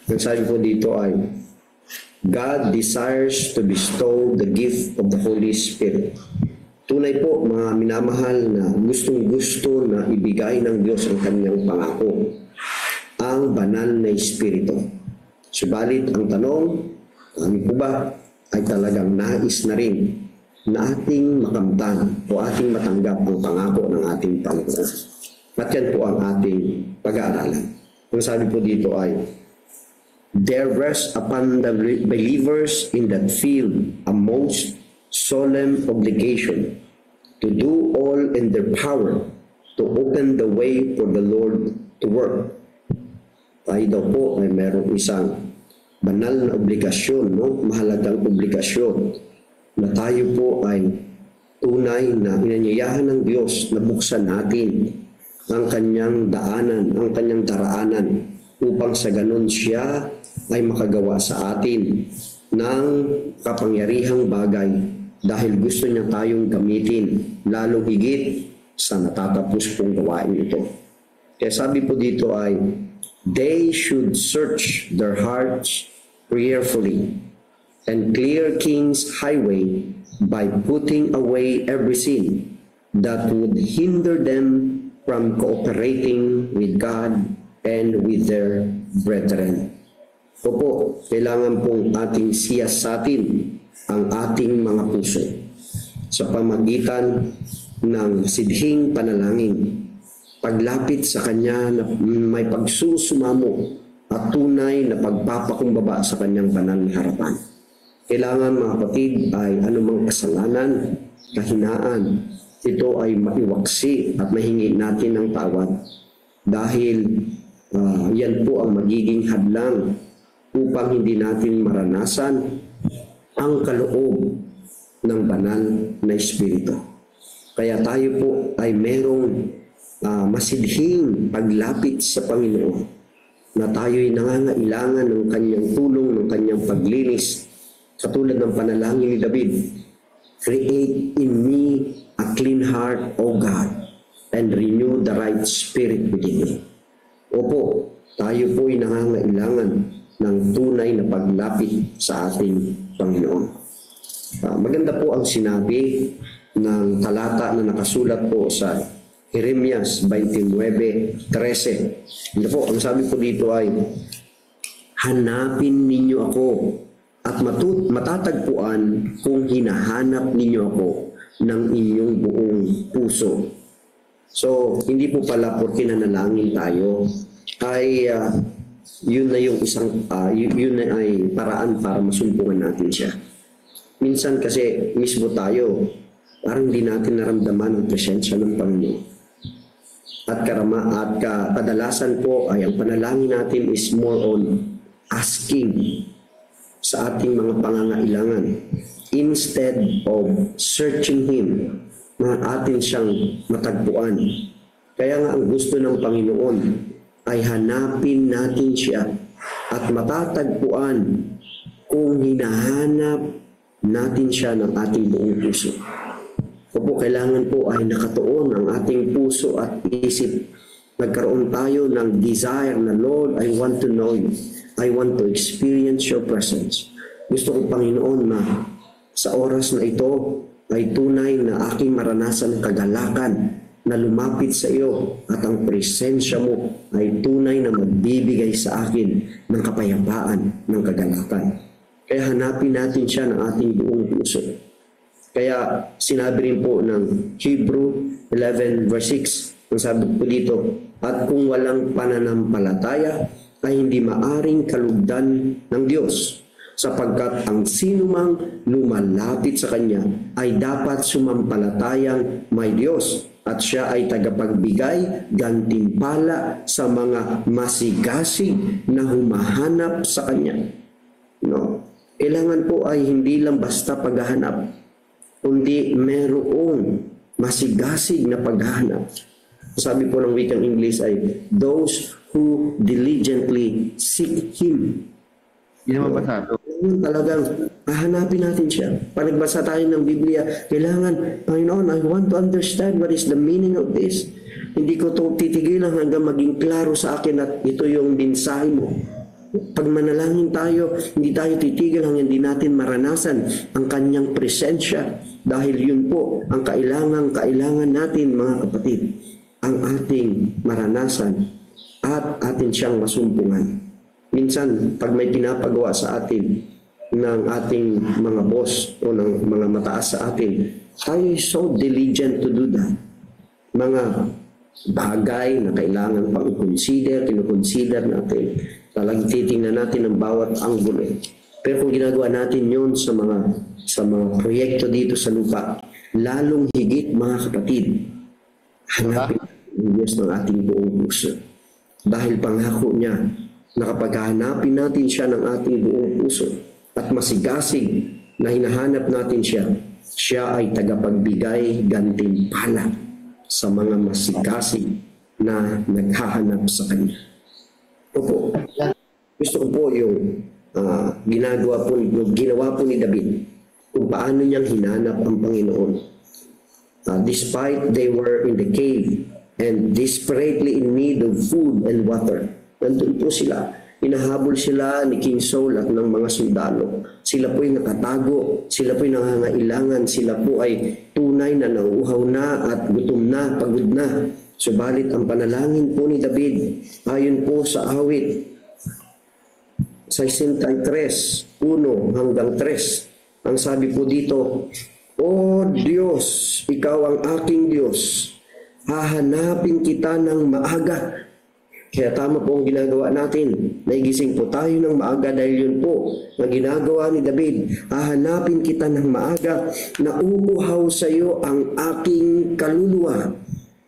Ang sabi po dito ay, God desires to bestow the gift of the Holy Spirit. Tunay po, mga minamahal, na gustong-gusto na ibigay ng Diyos ang kanyang pangako, ang banal na Espiritu. Subalit ang tanong, kami po ba ay talagang nais na rin na ating makamtan o ating matanggap ang pangako ng ating Panginoon? At yan po ang ating pag-aaralan. Ang sabi po dito ay, there rests upon the believers in that field a most solemn obligation to do all in their power to open the way for the Lord to work. Tayo daw po ay mayroong isang banal na obligasyon, mahalagang obligasyon, na tayo po ay tunay na inanyayahan ng Diyos na buksan natin ang kanyang daanan, ang kanyang daraanan, upang sa ganun siya ay makagawa sa atin ng kapangyarihang bagay dahil gusto niya tayong gamitin lalo higit sa natatapos pong gawain ito. Kaya sabi po dito ay, they should search their hearts prayerfully and clear King's highway by putting away every sin that would hinder them from cooperating with God and with their brethren. Opo, kailangan pong ating siyasatin ang ating mga puso sa pamagitan ng sidhing panalangin, paglapit sa Kanya na may pagsusumamo at tunay na pagpapakumbaba sa Kanyang banal na harapan. Kailangan, mga kapatid, ay anumang kasalanan, kahinaan, ito ay maiwaksi at mahingi natin ng tawad dahil yan po ang magiging hadlang upang hindi natin maranasan ang kaloob ng banal na Espiritu. Kaya tayo po ay merong masidhing paglapit sa Panginoon na tayo'y nangangailangan ng Kanyang tulong, ng Kanyang paglinis, katulad ng panalangin ni David, create in me a clean heart, O God, and renew the right spirit within me. Opo, tayo po'y nangangailangan ng tunay na paglapit sa ating Panginoon. Maganda po ang sinabi ng talata na nakasulat po sa Jeremias 29:13. Ito po, ang sabi po dito ay, hanapin ninyo ako at matatagpuan kung hinahanap ninyo ako ng inyong buong puso. So, hindi po pala porque nanalangin tayo ay yun na yung isang yun na ay paraan para masumpungan natin siya. Minsan kasi mismo tayo parang hindi natin naramdaman ang presensya ng Panginoon. At kadalasan po ay ang panalangin natin is more on asking sa ating mga pangangailangan instead of searching Him na atin siyang matagpuan. Kaya nga ang gusto ng Panginoon ay hanapin natin siya at matatagpuan kung hinahanap natin siya ng ating buong puso. Opo, kailangan po ay nakatuon ang ating puso at isip. Nagkaroon tayo ng desire na, Lord, I want to know you. I want to experience your presence. Gusto ko, Panginoon, na sa oras na ito ay tunay na aking maranasan ng kagalakan na lumapit sa iyo at ang presensya mo ay tunay na magbibigay sa akin ng kapayapaan, ng kagalakan. Kaya hanapin natin siya ng ating buong puso. Kaya sinabi rin po ng Hebrew 11 verse 6, ang sabi po dito, at kung walang pananampalataya ay hindi maaring kalugdan ng Diyos, sapagkat ang sinumang lumalapit sa Kanya ay dapat sumampalatayang may Diyos at siya ay tagapagbigay gantimpala sa mga masigasig na humahanap sa Kanya. No? Kailangan po ay hindi lang basta paghahanap, kundi merong masigasig na paghahanap. Sabi po ng wikang English ay, those who diligently seek Him. Hindi mabasa. Talagang hahanapin natin siya. Pag nagbasa tayo ng Biblia, kailangan, Panginoon, I want to understand what is the meaning of this. Hindi ko ito titigilan hanggang maging klaro sa akin at ito yung mensahe mo. Pag manalangin tayo, hindi tayo titigil hanggang hindi natin maranasan ang kanyang presensya. Dahil yun po ang kailangan natin, mga kapatid, ang ating maranasan at atin siyang masumpungan. Minsan, pag may pinapagawa sa atin ng ating mga boss o ng mga mataas sa atin, tayo so diligent to do that. Mga bagay na kailangan pang kinukonsider natin. Talagang titingnan natin ang bawat anggulo. Pero kung ginagawa natin yon sa mga proyekto dito sa lupa, lalong higit, mga kapatid, hanapin ang Diyos ng ating buong puso. Dahil pangako niya na kapag hanapin natin siya ng ating buong puso at masigasig na hinahanap natin siya, siya ay tagapagbigay gantimpala sa mga masigasig na naghahanap sa Kanya. Opo. Gusto ko po yung ginawa po ni David kung paano niyang hinanap ang Panginoon. Despite they were in the cave and desperately in need of food and water, nandun po sila. Hinahabol sila ni King Saul at ng mga sundalo. Sila po ay nakatago, sila po ay nangangailangan, sila po ay tunay na nauuhaw na at gutom na, pagod na. Subalit ang panalangin po ni David, ayon po sa awit 63, 1 hanggang 3, ang sabi po dito, O Diyos, Ikaw ang aking Diyos, hahanapin kita ng maaga. Kaya tama po ang ginagawa natin. Naigising po tayo ng maaga dahil yun po na ginagawa ni David. Hahanapin kita ng maaga na uuhaw sa iyo ang aking kaluluwa.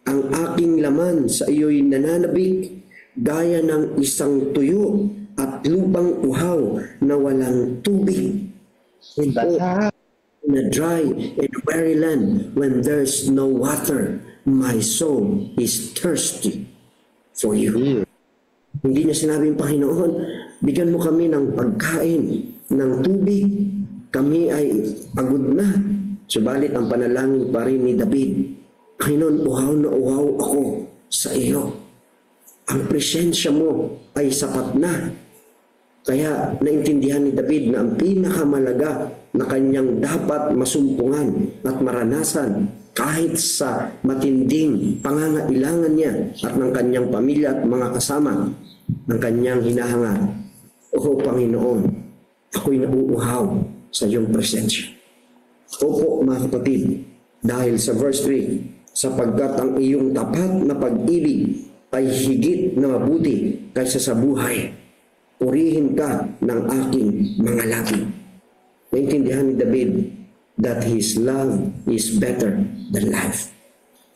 Ang aking laman sa iyo'y nananabik gaya ng isang tuyo at lubang uhaw na walang tubig. In a dry and weary land when there's no water, my soul is thirsty for you. Hindi niya sinabing, Panginoon, bigyan mo kami ng pagkain, ng tubig. Kami ay pagod na. Subalit ang panalangin pa rin ni David, Panginoon, uhaw na uhaw ako sa iyo. Ang presensya mo ay sapat na. Kaya naintindihan ni David na ang pinakamalaga na kanyang dapat masumpungan at maranasan kahit sa matinding pangangailangan niya at ng kanyang pamilya at mga kasama, ang kanyang hinahangad. O Panginoon, ako'y nauuhaw sa iyong presensya. Opo, mga kapatid, dahil sa verse 3, sapagkat ang iyong tapat na pag-ibig ay higit na mabuti kaysa sa buhay. Purihin ka ng aking mga labi. Naintindihan ni David that his love is better than life.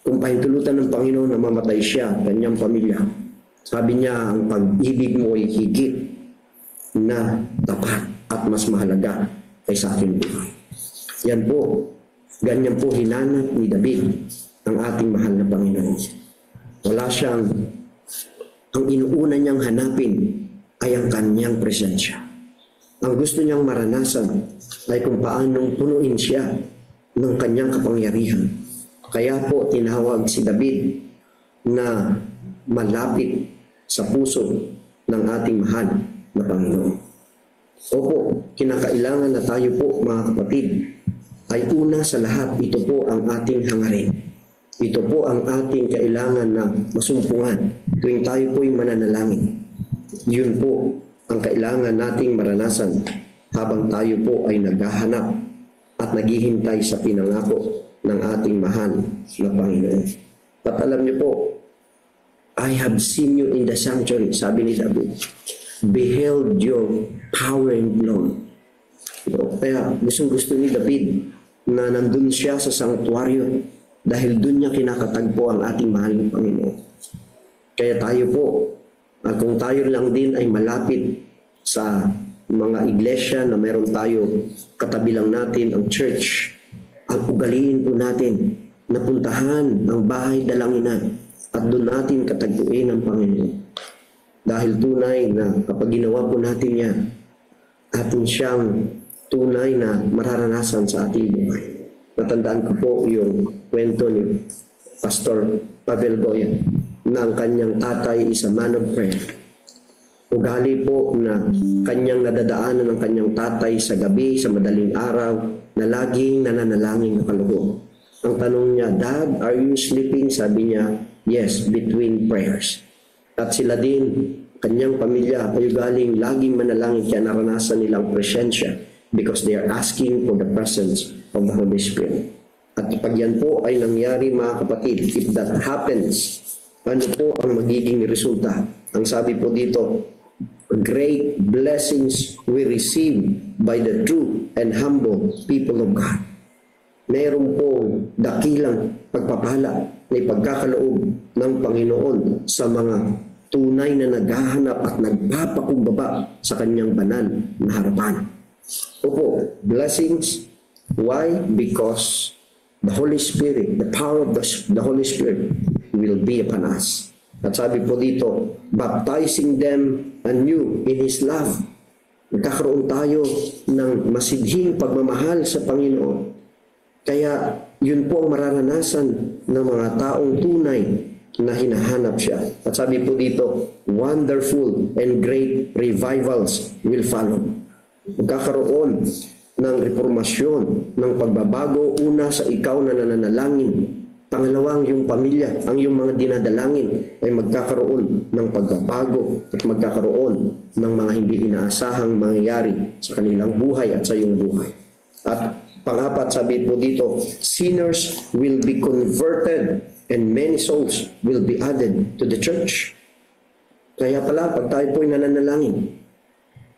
Kung pahintulutan ng Panginoon na mamatay siya, kanyang pamilya, sabi niya, ang pag-ibig mo ay higit na tapat at mas mahalaga kaysa aking buhay. Yan po, ganyan po hinanap ni David ang ating mahal na Panginoon. Wala siyang, ang inuuna niyang hanapin ay ang kanyang presensya. Ang gusto niyang maranasan ay kung paanong punuin siya ng kanyang kapangyarihan. Kaya po tinawag si David na malapit sa puso ng ating mahal na Panginoon. Opo, kinakailangan na tayo po, mga kapatid, ay una sa lahat, ito po ang ating hangarin. Ito po ang ating kailangan na masumpungan tuwing tayo po'y mananalangin. Yun po ang kailangan nating maranasan. habang tayo po ay naghahanap at naghihintay sa pinangako ng ating mahal na Panginoon. At alam niyo po, I have seen you in the sanctuary, sabi ni David. Beheld your power and glory. Kaya gusto ni David na nandun siya sa sanctuaryo dahil dun niya kinakatagpo ang ating mahal na Panginoon. Kaya tayo po, kung tayo lang din ay malapit sa mga iglesia na meron tayo katabi lang natin ang church, ang ugaliin po natin na puntahan ang bahay dalanginan at doon natin katagpuin ang Panginoon. Dahil tunay na kapag ginawa po natin yan, atin siyang tunay na mararanasan sa ating buhay. Natandaan ko po yung kwento ni Pastor Pavel Goya na ang kanyang tatay is a man of prayer. Ugali po na kanyang nadadaanan ng kanyang tatay sa gabi, sa madaling araw, na laging nananalangin na kaloob. Ang tanong niya, Dad, are you sleeping? Sabi niya, yes, between prayers. At sila din, kanyang pamilya, ay galing laging manalangin kaya naranasan nilang presensya because they are asking for the presence of the Holy Spirit. At pag yan po ay nangyari mga kapatid, if that happens, ano po ang magiging resulta? Ang sabi po dito, great blessings we receive by the true and humble people of God. Mayroon po dakilang pagpapala na ipagkakaloob ng Panginoon sa mga tunay na naghahanap at nagpapakumbaba sa kanyang banal na harapan. Opo, blessings. Why? Because the Holy Spirit, the power of the Holy Spirit will be upon us. At sabi po dito, baptizing them anew in His love. Nagkakaroon tayo ng masidhing pagmamahal sa Panginoon. Kaya yun po ang mararanasan ng mga taong tunay na hinahanap siya. At sabi po dito, wonderful and great revivals will follow. Nagkakaroon ng reformasyon, ng pagbabago, una sa ikaw na nananalangin. Pangalawang yung pamilya, ang yung mga dinadalangin ay magkakaroon ng pagbabago at magkakaroon ng mga hindi inaasahang mangyayari sa kanilang buhay at sa iyong buhay. At pang-apat, sabi po dito, sinners will be converted and many souls will be added to the church. Kaya pala, pag tayo po'y nananalangin,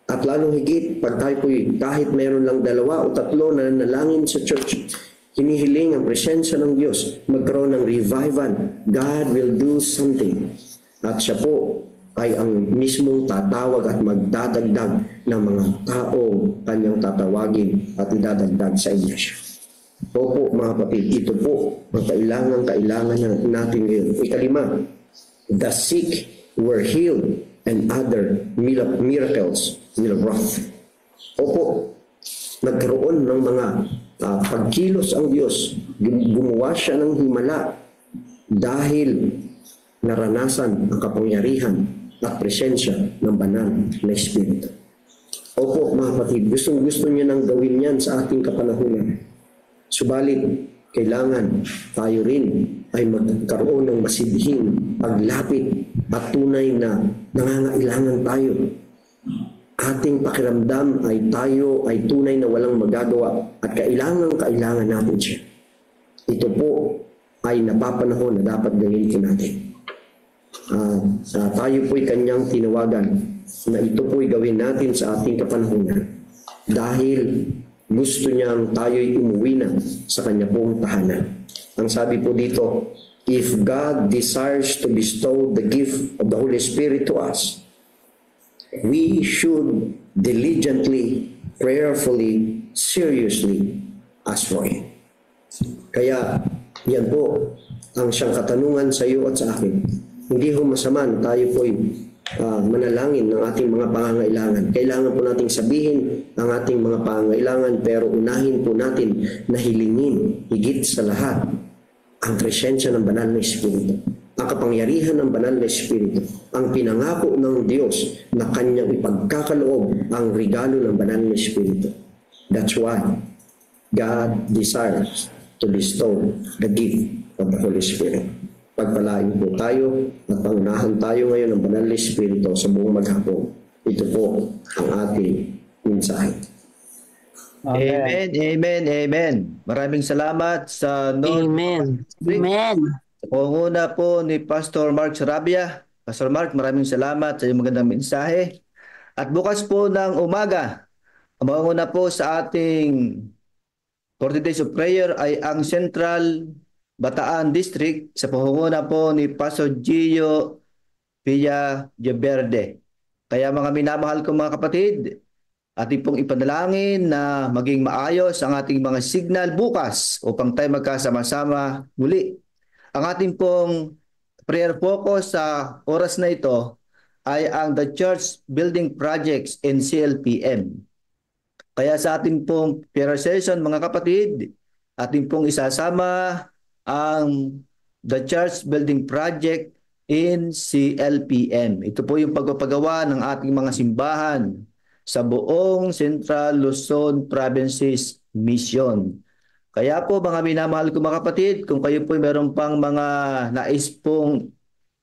at lalong higit, pag tayo po'y kahit meron lang 2 o 3 na nanalangin sa church, hinihiling ang presensya ng Diyos, magkaroon ng revival. God will do something. At siya po ay ang mismong tatawag at magdadagdag ng mga tao kanyang tatawagin at idadagdag sa iglesia. Opo mga kapatid, ito po ang kailangan natin ngayon. Ikalima, the sick were healed and other miracles will wrought. Opo, nagkaroon ng mga pagkilos ang Diyos, gumawa siya ng himala dahil naranasan ang kapangyarihan at presensya ng banal na Espiritu. Opo mga kapatid, gustong-gusto niya nang gawin yan sa ating kapanahunan. Subalit, kailangan tayo rin ay magkaroon ng masidhing paglapit at tunay na nangangailangan tayo. Ating pakiramdam ay tayo ay tunay na walang magagawa at kailangan natin siya. Ito po ay napapanahon na dapat gawin natin. Tayo po'y kanyang tinawagan na ito po'y gawin natin sa ating kapanahonan dahil gusto niyang tayo'y umuwi na sa kanya pong tahanan. Ang sabi po dito, if God desires to bestow the gift of the Holy Spirit to us, we should diligently, prayerfully, seriously ask for it. Kaya yan po ang siyang katanungan sa iyo at sa akin. Hindi ho masama tayo po'y manalangin ng ating mga pangangailangan. Kailangan po nating sabihin ang ating mga pangangailangan, pero unahin po natin na hilingin higit sa lahat ang presensya ng banal na Espiritu, ang kapangyarihan ng banal na Espiritu, ang pinangako ng Diyos na kanyang ipagkakaloob ang regalo ng banal na Espiritu. That's why God desires to bestow the gift of the Holy Spirit. Pagpalain po tayo at pangunahan tayo ngayon ng banal na Espiritu sa buong maghapon. Ito po ang ating mensahe. Amen, amen, amen. Maraming salamat sa North Amen. District. Amen. Sa pangunguna po ni Pastor Mark Sarabia. Pastor Mark, maraming salamat sa iyong magandang mensahe. At bukas po ng umaga, ang mangunguna po sa ating 40 Days of Prayer ay ang Central Bataan District sa pangunguna po ni Pastor Gio Villaverde. Kaya mga minamahal kong mga kapatid, ating pong ipanalangin na maging maayos ang ating mga signal bukas upang tayo magkasama-sama muli. Ang ating pong prayer focus sa oras na ito ay ang The Church Building Projects in CLPM. Kaya sa ating pong prayer session mga kapatid, ating pong isasama ang The Church Building Project in CLPM. Ito po yung pagpapagawa ng ating mga simbahan sa buong Central Luzon Provinces Mission. Kaya po mga minamahal ko mga kapatid, kung kayo po meron pang mga nais pong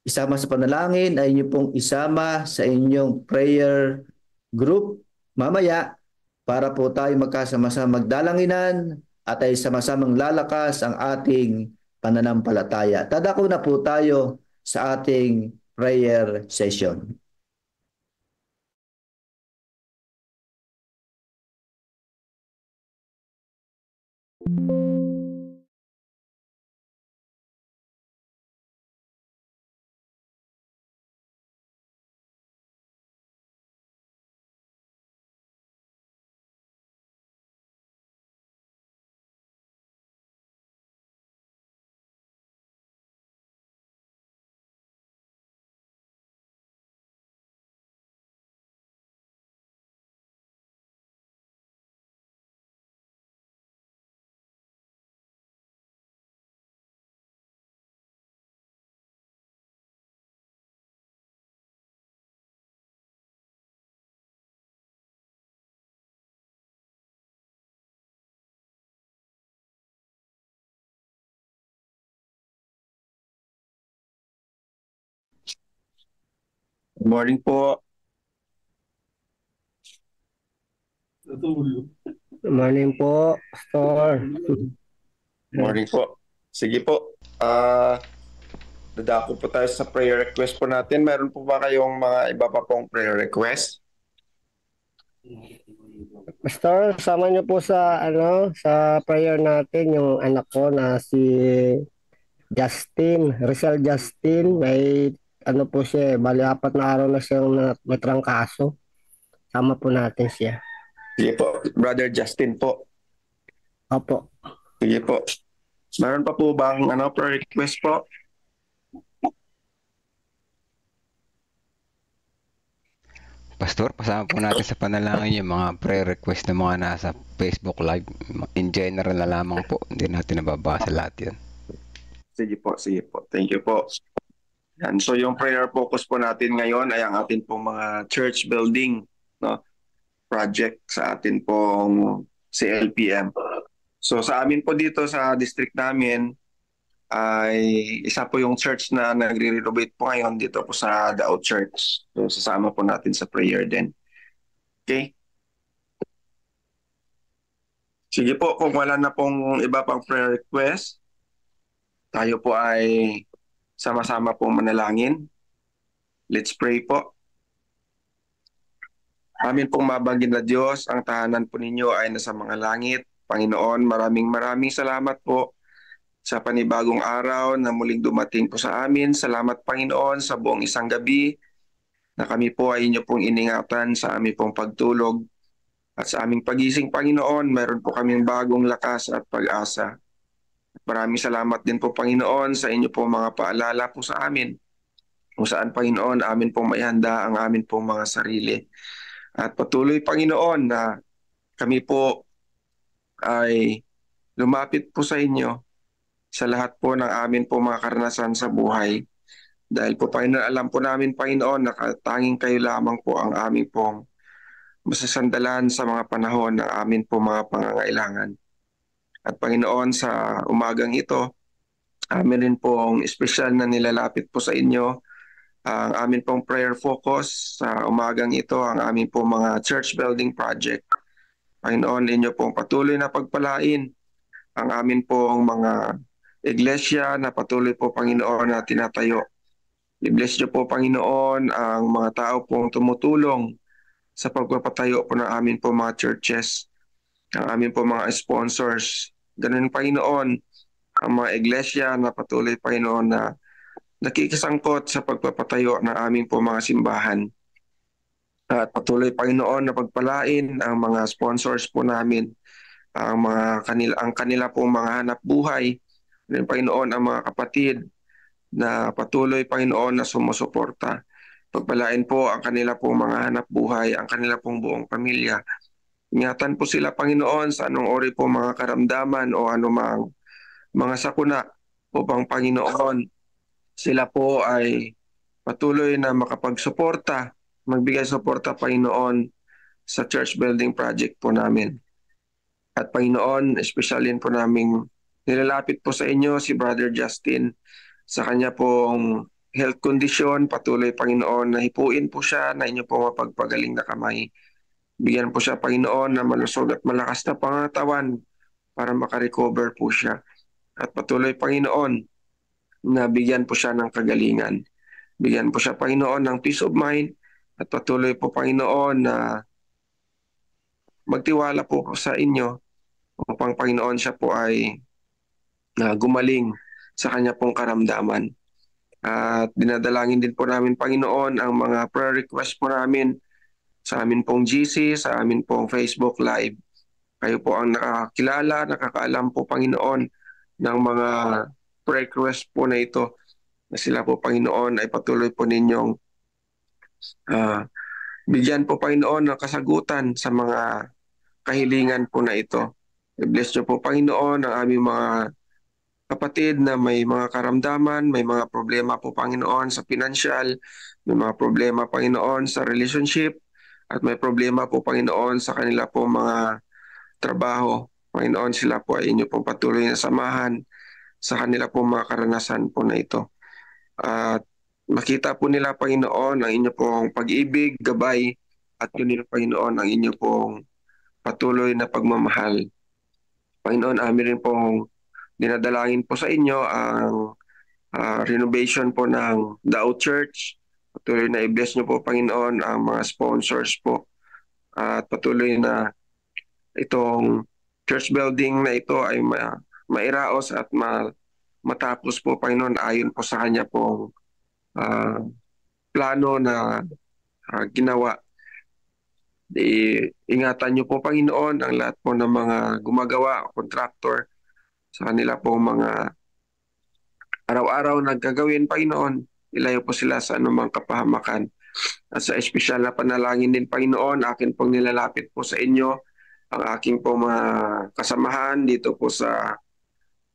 isama sa panalangin, ay inyo pong isama sa inyong prayer group mamaya para po tayo magkasama-sama magdalanginan at ay sama-samang lalakas ang ating pananampalataya. Tadako na po tayo sa ating prayer session. Good morning po. Good morning po, Pastor. Good morning po. Sige po. Dadako po tayo sa prayer request po natin. Meron po ba kayong mga iba pa pong prayer request? Pastor, sama niyo po sa sa prayer natin yung anak ko na si Justin, Rizal Justin. May po siya, bali 4 na araw na siyang may trangkaso. Sama po natin siya. Sige po, Brother Justin po. Opo. Sige po. Meron pa po bang prayer request po? Pastor, pasama po natin sa panalangin yung mga prayer request ng mga nasa Facebook Live. In general na lamang po. Hindi natin nababasa lahat yan. Sige po, sige po. Thank you po. Yan. So yung prayer focus po natin ngayon ay ang atin pong mga church building project sa atin pong CLPM. So sa amin po dito sa district namin ay isa po yung church na nagre-renovate po ngayon dito po sa Dao Church. So sasama po natin sa prayer din. Okay? Sige po, kung wala na pong iba pang prayer request, tayo po ay sama-sama pong manalangin. Let's pray po. Amin pong mabanggit na Diyos, ang tahanan po ninyo ay nasa mga langit. Panginoon, maraming salamat po sa panibagong araw na muling dumating po sa amin. Salamat Panginoon sa buong isang gabi na kami po ay inyo pong iningatan sa aming pong pagtulog. At sa aming pagising Panginoon, meron po kaming bagong lakas at pag-asa. Maraming salamat din po Panginoon sa inyo pong mga paalala po sa amin. Kung saan Panginoon, amin pong maihanda ang amin pong mga sarili. At patuloy Panginoon na kami po ay lumapit po sa inyo sa lahat po ng amin po mga karanasan sa buhay. Dahil po Panginoon, alam po namin Panginoon na tanging kayo lamang po ang amin pong masasandalan sa mga panahon ng amin po mga pangangailangan. At Panginoon, sa umagang ito, amin rin pong espesyal na nilalapit po sa inyo ang amin pong prayer focus sa umagang ito, ang amin pong mga church building project. Panginoon, inyo pong patuloy na pagpalain ang amin pong mga iglesia na patuloy po, Panginoon, na tinatayo. I-bless niyo po, Panginoon, ang mga tao pong tumutulong sa pagpapatayo po ng amin po mga churches, ang amin po mga sponsors. Ganun, Panginoon, ang mga iglesia na patuloy, Panginoon, na nakikisangkot sa pagpapatayo ng aming po mga simbahan. At patuloy, Panginoon, na pagpalain ang mga sponsors po namin, ang kanila pong mga hanap buhay. Ganun, Panginoon, ang mga kapatid na patuloy, Panginoon, na sumusuporta. Pagpalain po ang kanila pong mga hanap buhay, ang kanila pong buong pamilya. Ingatan po sila, Panginoon, sa anong ori po mga karamdaman o anumang mga sakuna upang, Panginoon, sila po ay patuloy na makapagsuporta, magbigay suporta, Panginoon, sa church building project po namin. At Panginoon, espesyalin po namin nilalapit po sa inyo si Brother Justin sa kanya pong health condition. Patuloy, Panginoon, na hipuin po siya na inyo po mapagpagaling na kamay. Bigyan po siya, Panginoon, na malusog at malakas na pangatawan para makarecover po siya. At patuloy, Panginoon, na bigyan po siya ng kagalingan. Bigyan po siya, Panginoon, ng peace of mind. At patuloy po, Panginoon, na magtiwala po sa inyo upang, Panginoon, siya po ay gumaling sa kanya pong karamdaman. At dinadalangin din po namin, Panginoon, ang mga prayer request po namin sa amin pong GC, sa amin pong Facebook Live. Kayo po ang nakakilala, nakakaalam po, Panginoon, ng mga prayer request po na ito, na sila po, Panginoon, ay patuloy po ninyong bigyan po, Panginoon, ng kasagutan sa mga kahilingan po na ito. I-bless niyo po, Panginoon, ang aming mga kapatid na may mga karamdaman, may mga problema po, Panginoon, sa financial, may mga problema, Panginoon, sa relationship, at may problema po, Panginoon, sa kanila po mga trabaho. Panginoon, sila po ay inyo pong patuloy na samahan sa kanila po mga karanasan po na ito. At makita po nila, Panginoon, ang inyo pong pag-ibig, gabay, at yun nila, Panginoon, ang inyo pong patuloy na pagmamahal. Panginoon, amin rin pong dinadalangin po sa inyo ang renovation po ng Dao Church. Patuloy na i-bless niyo po, Panginoon, ang mga sponsors po. At patuloy na itong church building na ito ay mairaos at matapos po, Panginoon, ayon po sa kanya pong plano na ginawa. Ingatan niyo po, Panginoon, ang lahat po ng mga gumagawa, contractor, sa kanila po mga araw-araw nagkagawin, Panginoon. Ilayo po sila sa anumang kapahamakan. At sa espesyal na panalangin din, Panginoon, akin pong nilalapit po sa inyo ang aking po mga kasamahan dito po sa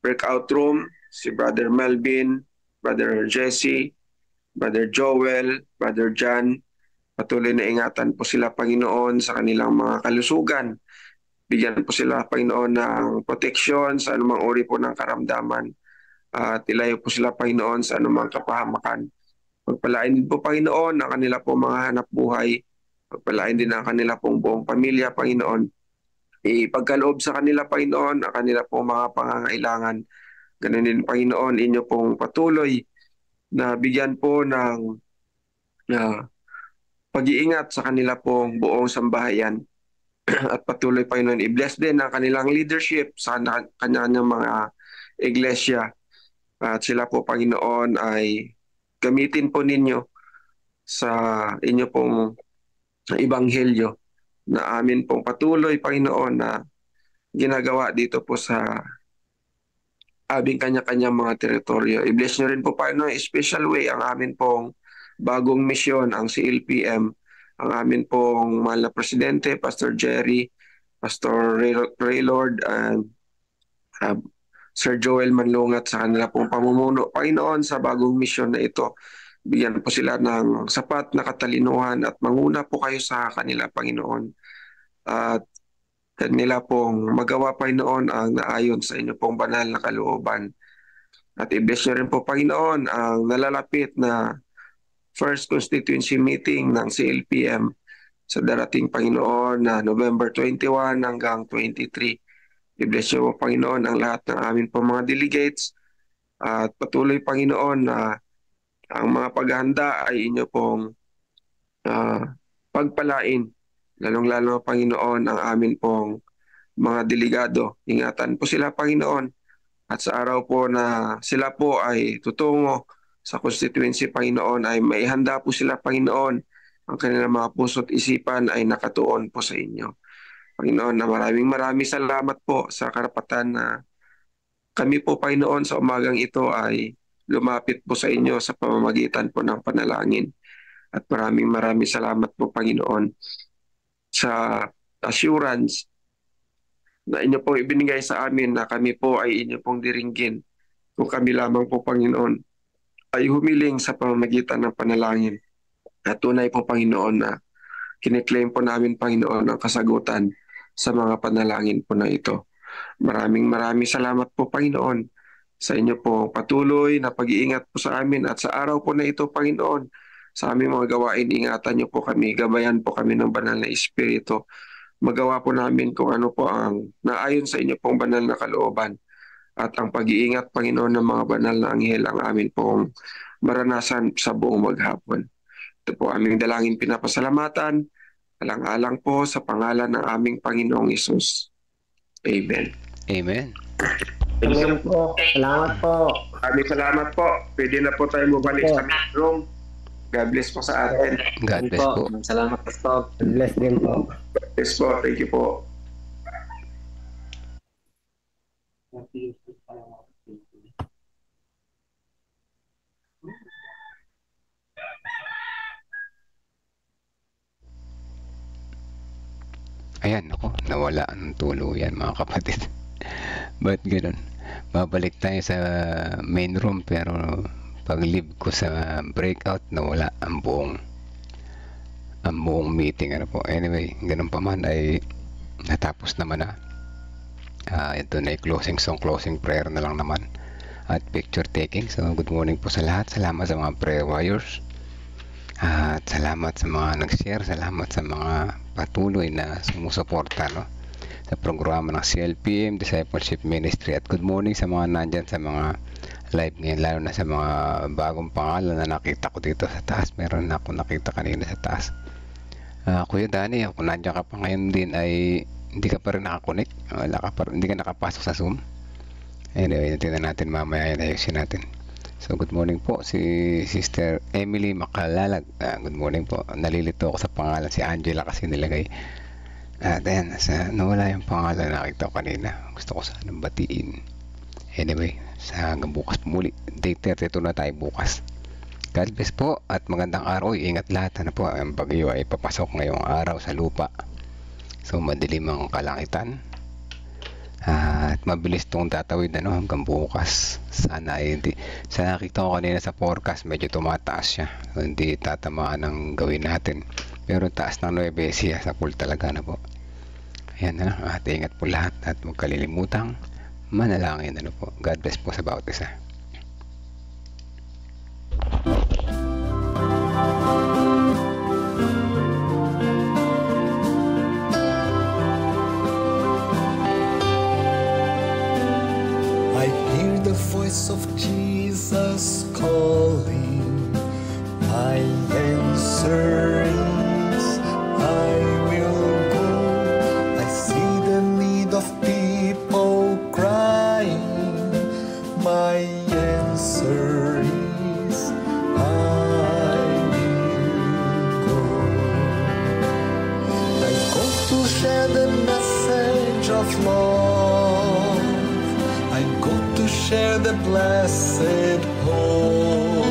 breakout room, si Brother Melvin, Brother Jesse, Brother Joel, Brother John. Patuloy na ingatan po sila, Panginoon, sa kanilang mga kalusugan. Bigyan po sila, Panginoon, ng proteksyon sa anumang uri po ng karamdaman. At ilayo po sila, Panginoon, sa anumang kapahamakan. Pagpalain din po, Panginoon, ang kanila po mga hanap buhay. Pagpalain din ang kanila pong buong pamilya, Panginoon. Ipagkaloob sa kanila, Panginoon, ang kanila pong mga pangangailangan. Ganun din, Panginoon, inyo pong patuloy na bigyan po ng pag-iingat sa kanila pong buong sambahayan. At patuloy, Panginoon, i-bless din ang kanilang leadership sa kanyang mga iglesia. At sila po, Panginoon, ay gamitin po ninyo sa inyo pong ebanghelyo na amin pong patuloy, Panginoon, na ginagawa dito po sa aming kanya-kanyang mga teritoryo. I-bless nyo rin po, Panginoon, special way ang amin pong bagong misyon, ang CLPM, ang amin pong mahal na Presidente, Pastor Jerry, Pastor Raylord, and Sir Joel Manlungat sa kanila pong pamumuno. Panginoon, sa bagong misyon na ito, bigyan po sila ng sapat na katalinuhan at manguna po kayo sa kanila, Panginoon. At kanila pong magawa, Panginoon, ang naayon sa inyo pong banal na kalooban. At i-bless nyo rin po, Panginoon, ang nalalapit na First Constituency Meeting ng CLPM sa darating, Panginoon, na November 21 hanggang 23. I-bless niyo po, Panginoon, ang lahat ng amin po mga delegates. At patuloy, Panginoon, na ang mga paghahanda ay inyo pong pagpalain. Lalong-lalo, Panginoon, ang amin pong mga delegado. Ingatan po sila, Panginoon. At sa araw po na sila po ay tutungo sa constituency, Panginoon, ay maihanda po sila, Panginoon. Ang kanilang mga puso't isipan ay nakatuon po sa inyo. Panginoon, na maraming salamat po sa karapatan na kami po, Panginoon, sa umagang ito ay lumapit po sa inyo sa pamamagitan po ng panalangin. At maraming salamat po, Panginoon, sa assurance na inyo pong ibinigay sa amin na kami po ay inyo pong diringgin kung kami lamang po, Panginoon, ay humiling sa pamamagitan ng panalangin. At tunay po, Panginoon, na kiniklaim po namin, Panginoon, ang kasagutan sa mga panalangin po na ito. Maraming salamat po, Panginoon, sa inyo po patuloy na pag-iingat po sa amin. At sa araw po na ito, Panginoon, sa aming mga gawain, ingatan niyo po kami, gabayan po kami ng banal na Espiritu. Magawa po namin kung ano po ang naayon sa inyo pong banal na kalooban. At ang pag-iingat, Panginoon, ng mga banal na anghel ang amin pong maranasan sa buong maghapon. Ito po aming dalangin pinapasalamatan, alang-alang po sa pangalan ng aming Panginoong Hesus. Amen. Amen. Amen po. Salamat po. Salamat po. Pwede na po tayo mabalik sa main room. God bless po sa atin. God bless po. Salamat po. God bless din po. God bless po. Thank you po. Ayan, ako, nawala ang tuluyan, mga kapatid. Ba't gano'n? Babalik tayo sa main room, pero pag-leave ko sa breakout, nawala ang buong meeting. Ano po. Anyway, ganun pa man ay natapos naman na. Ito na closing song, closing prayer na lang naman. At picture taking. So, good morning po sa lahat. Salamat sa mga prayer warriors. At salamat sa mga nag-share. Salamat sa mga patuloy na sumusuporta, no, sa programa ng CLPM Discipleship Ministry. At good morning sa mga nandyan sa mga live ngayon, lalo na sa mga bagong pangalan na nakita ko dito sa taas. Meron na ako nakita kanina sa taas. Kuya Danny, kung nandyan ka pa ngayon din ay hindi ka pa rin nakakonect, hindi ka nakapasok sa Zoom. Anyway, tingnan natin mamaya, ayusin natin. So good morning po si Sister Emily Makalalag. Good morning po. Nalilito ako sa pangalan, si Angela kasi nilagay. Ayan, nawala yung pangalan na nakita ko kanina. Gusto ko sanang batiin. Anyway, hanggang bukas muli. Day 32 na tayo bukas. God bless po at magandang araw. Ingat lahat. Ano po, ang bagyo ay papasok ngayong araw sa lupa. So madilim ang kalangitan. At mabilis itong tatawid, ano, hanggang bukas. Sana ay hindi. Sa nakita ko kanina sa forecast, medyo tumataas siya. So, hindi tatamaan ang gawin natin. Pero taas ng Nueva Ecija sa pool talaga na po. Ayan na. At ingat po lahat. At huwag kalilimutang manalangin. Ano po. God bless po sa bawat isa. I hear the voice of Jesus calling. My answer is, I will go. I see the need of people crying. My answer is, I will go. I go to share the message of love. I go to share the blessed hope.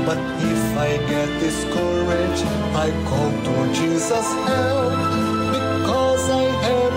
But if I get discouraged, I call to Jesus' help, because I have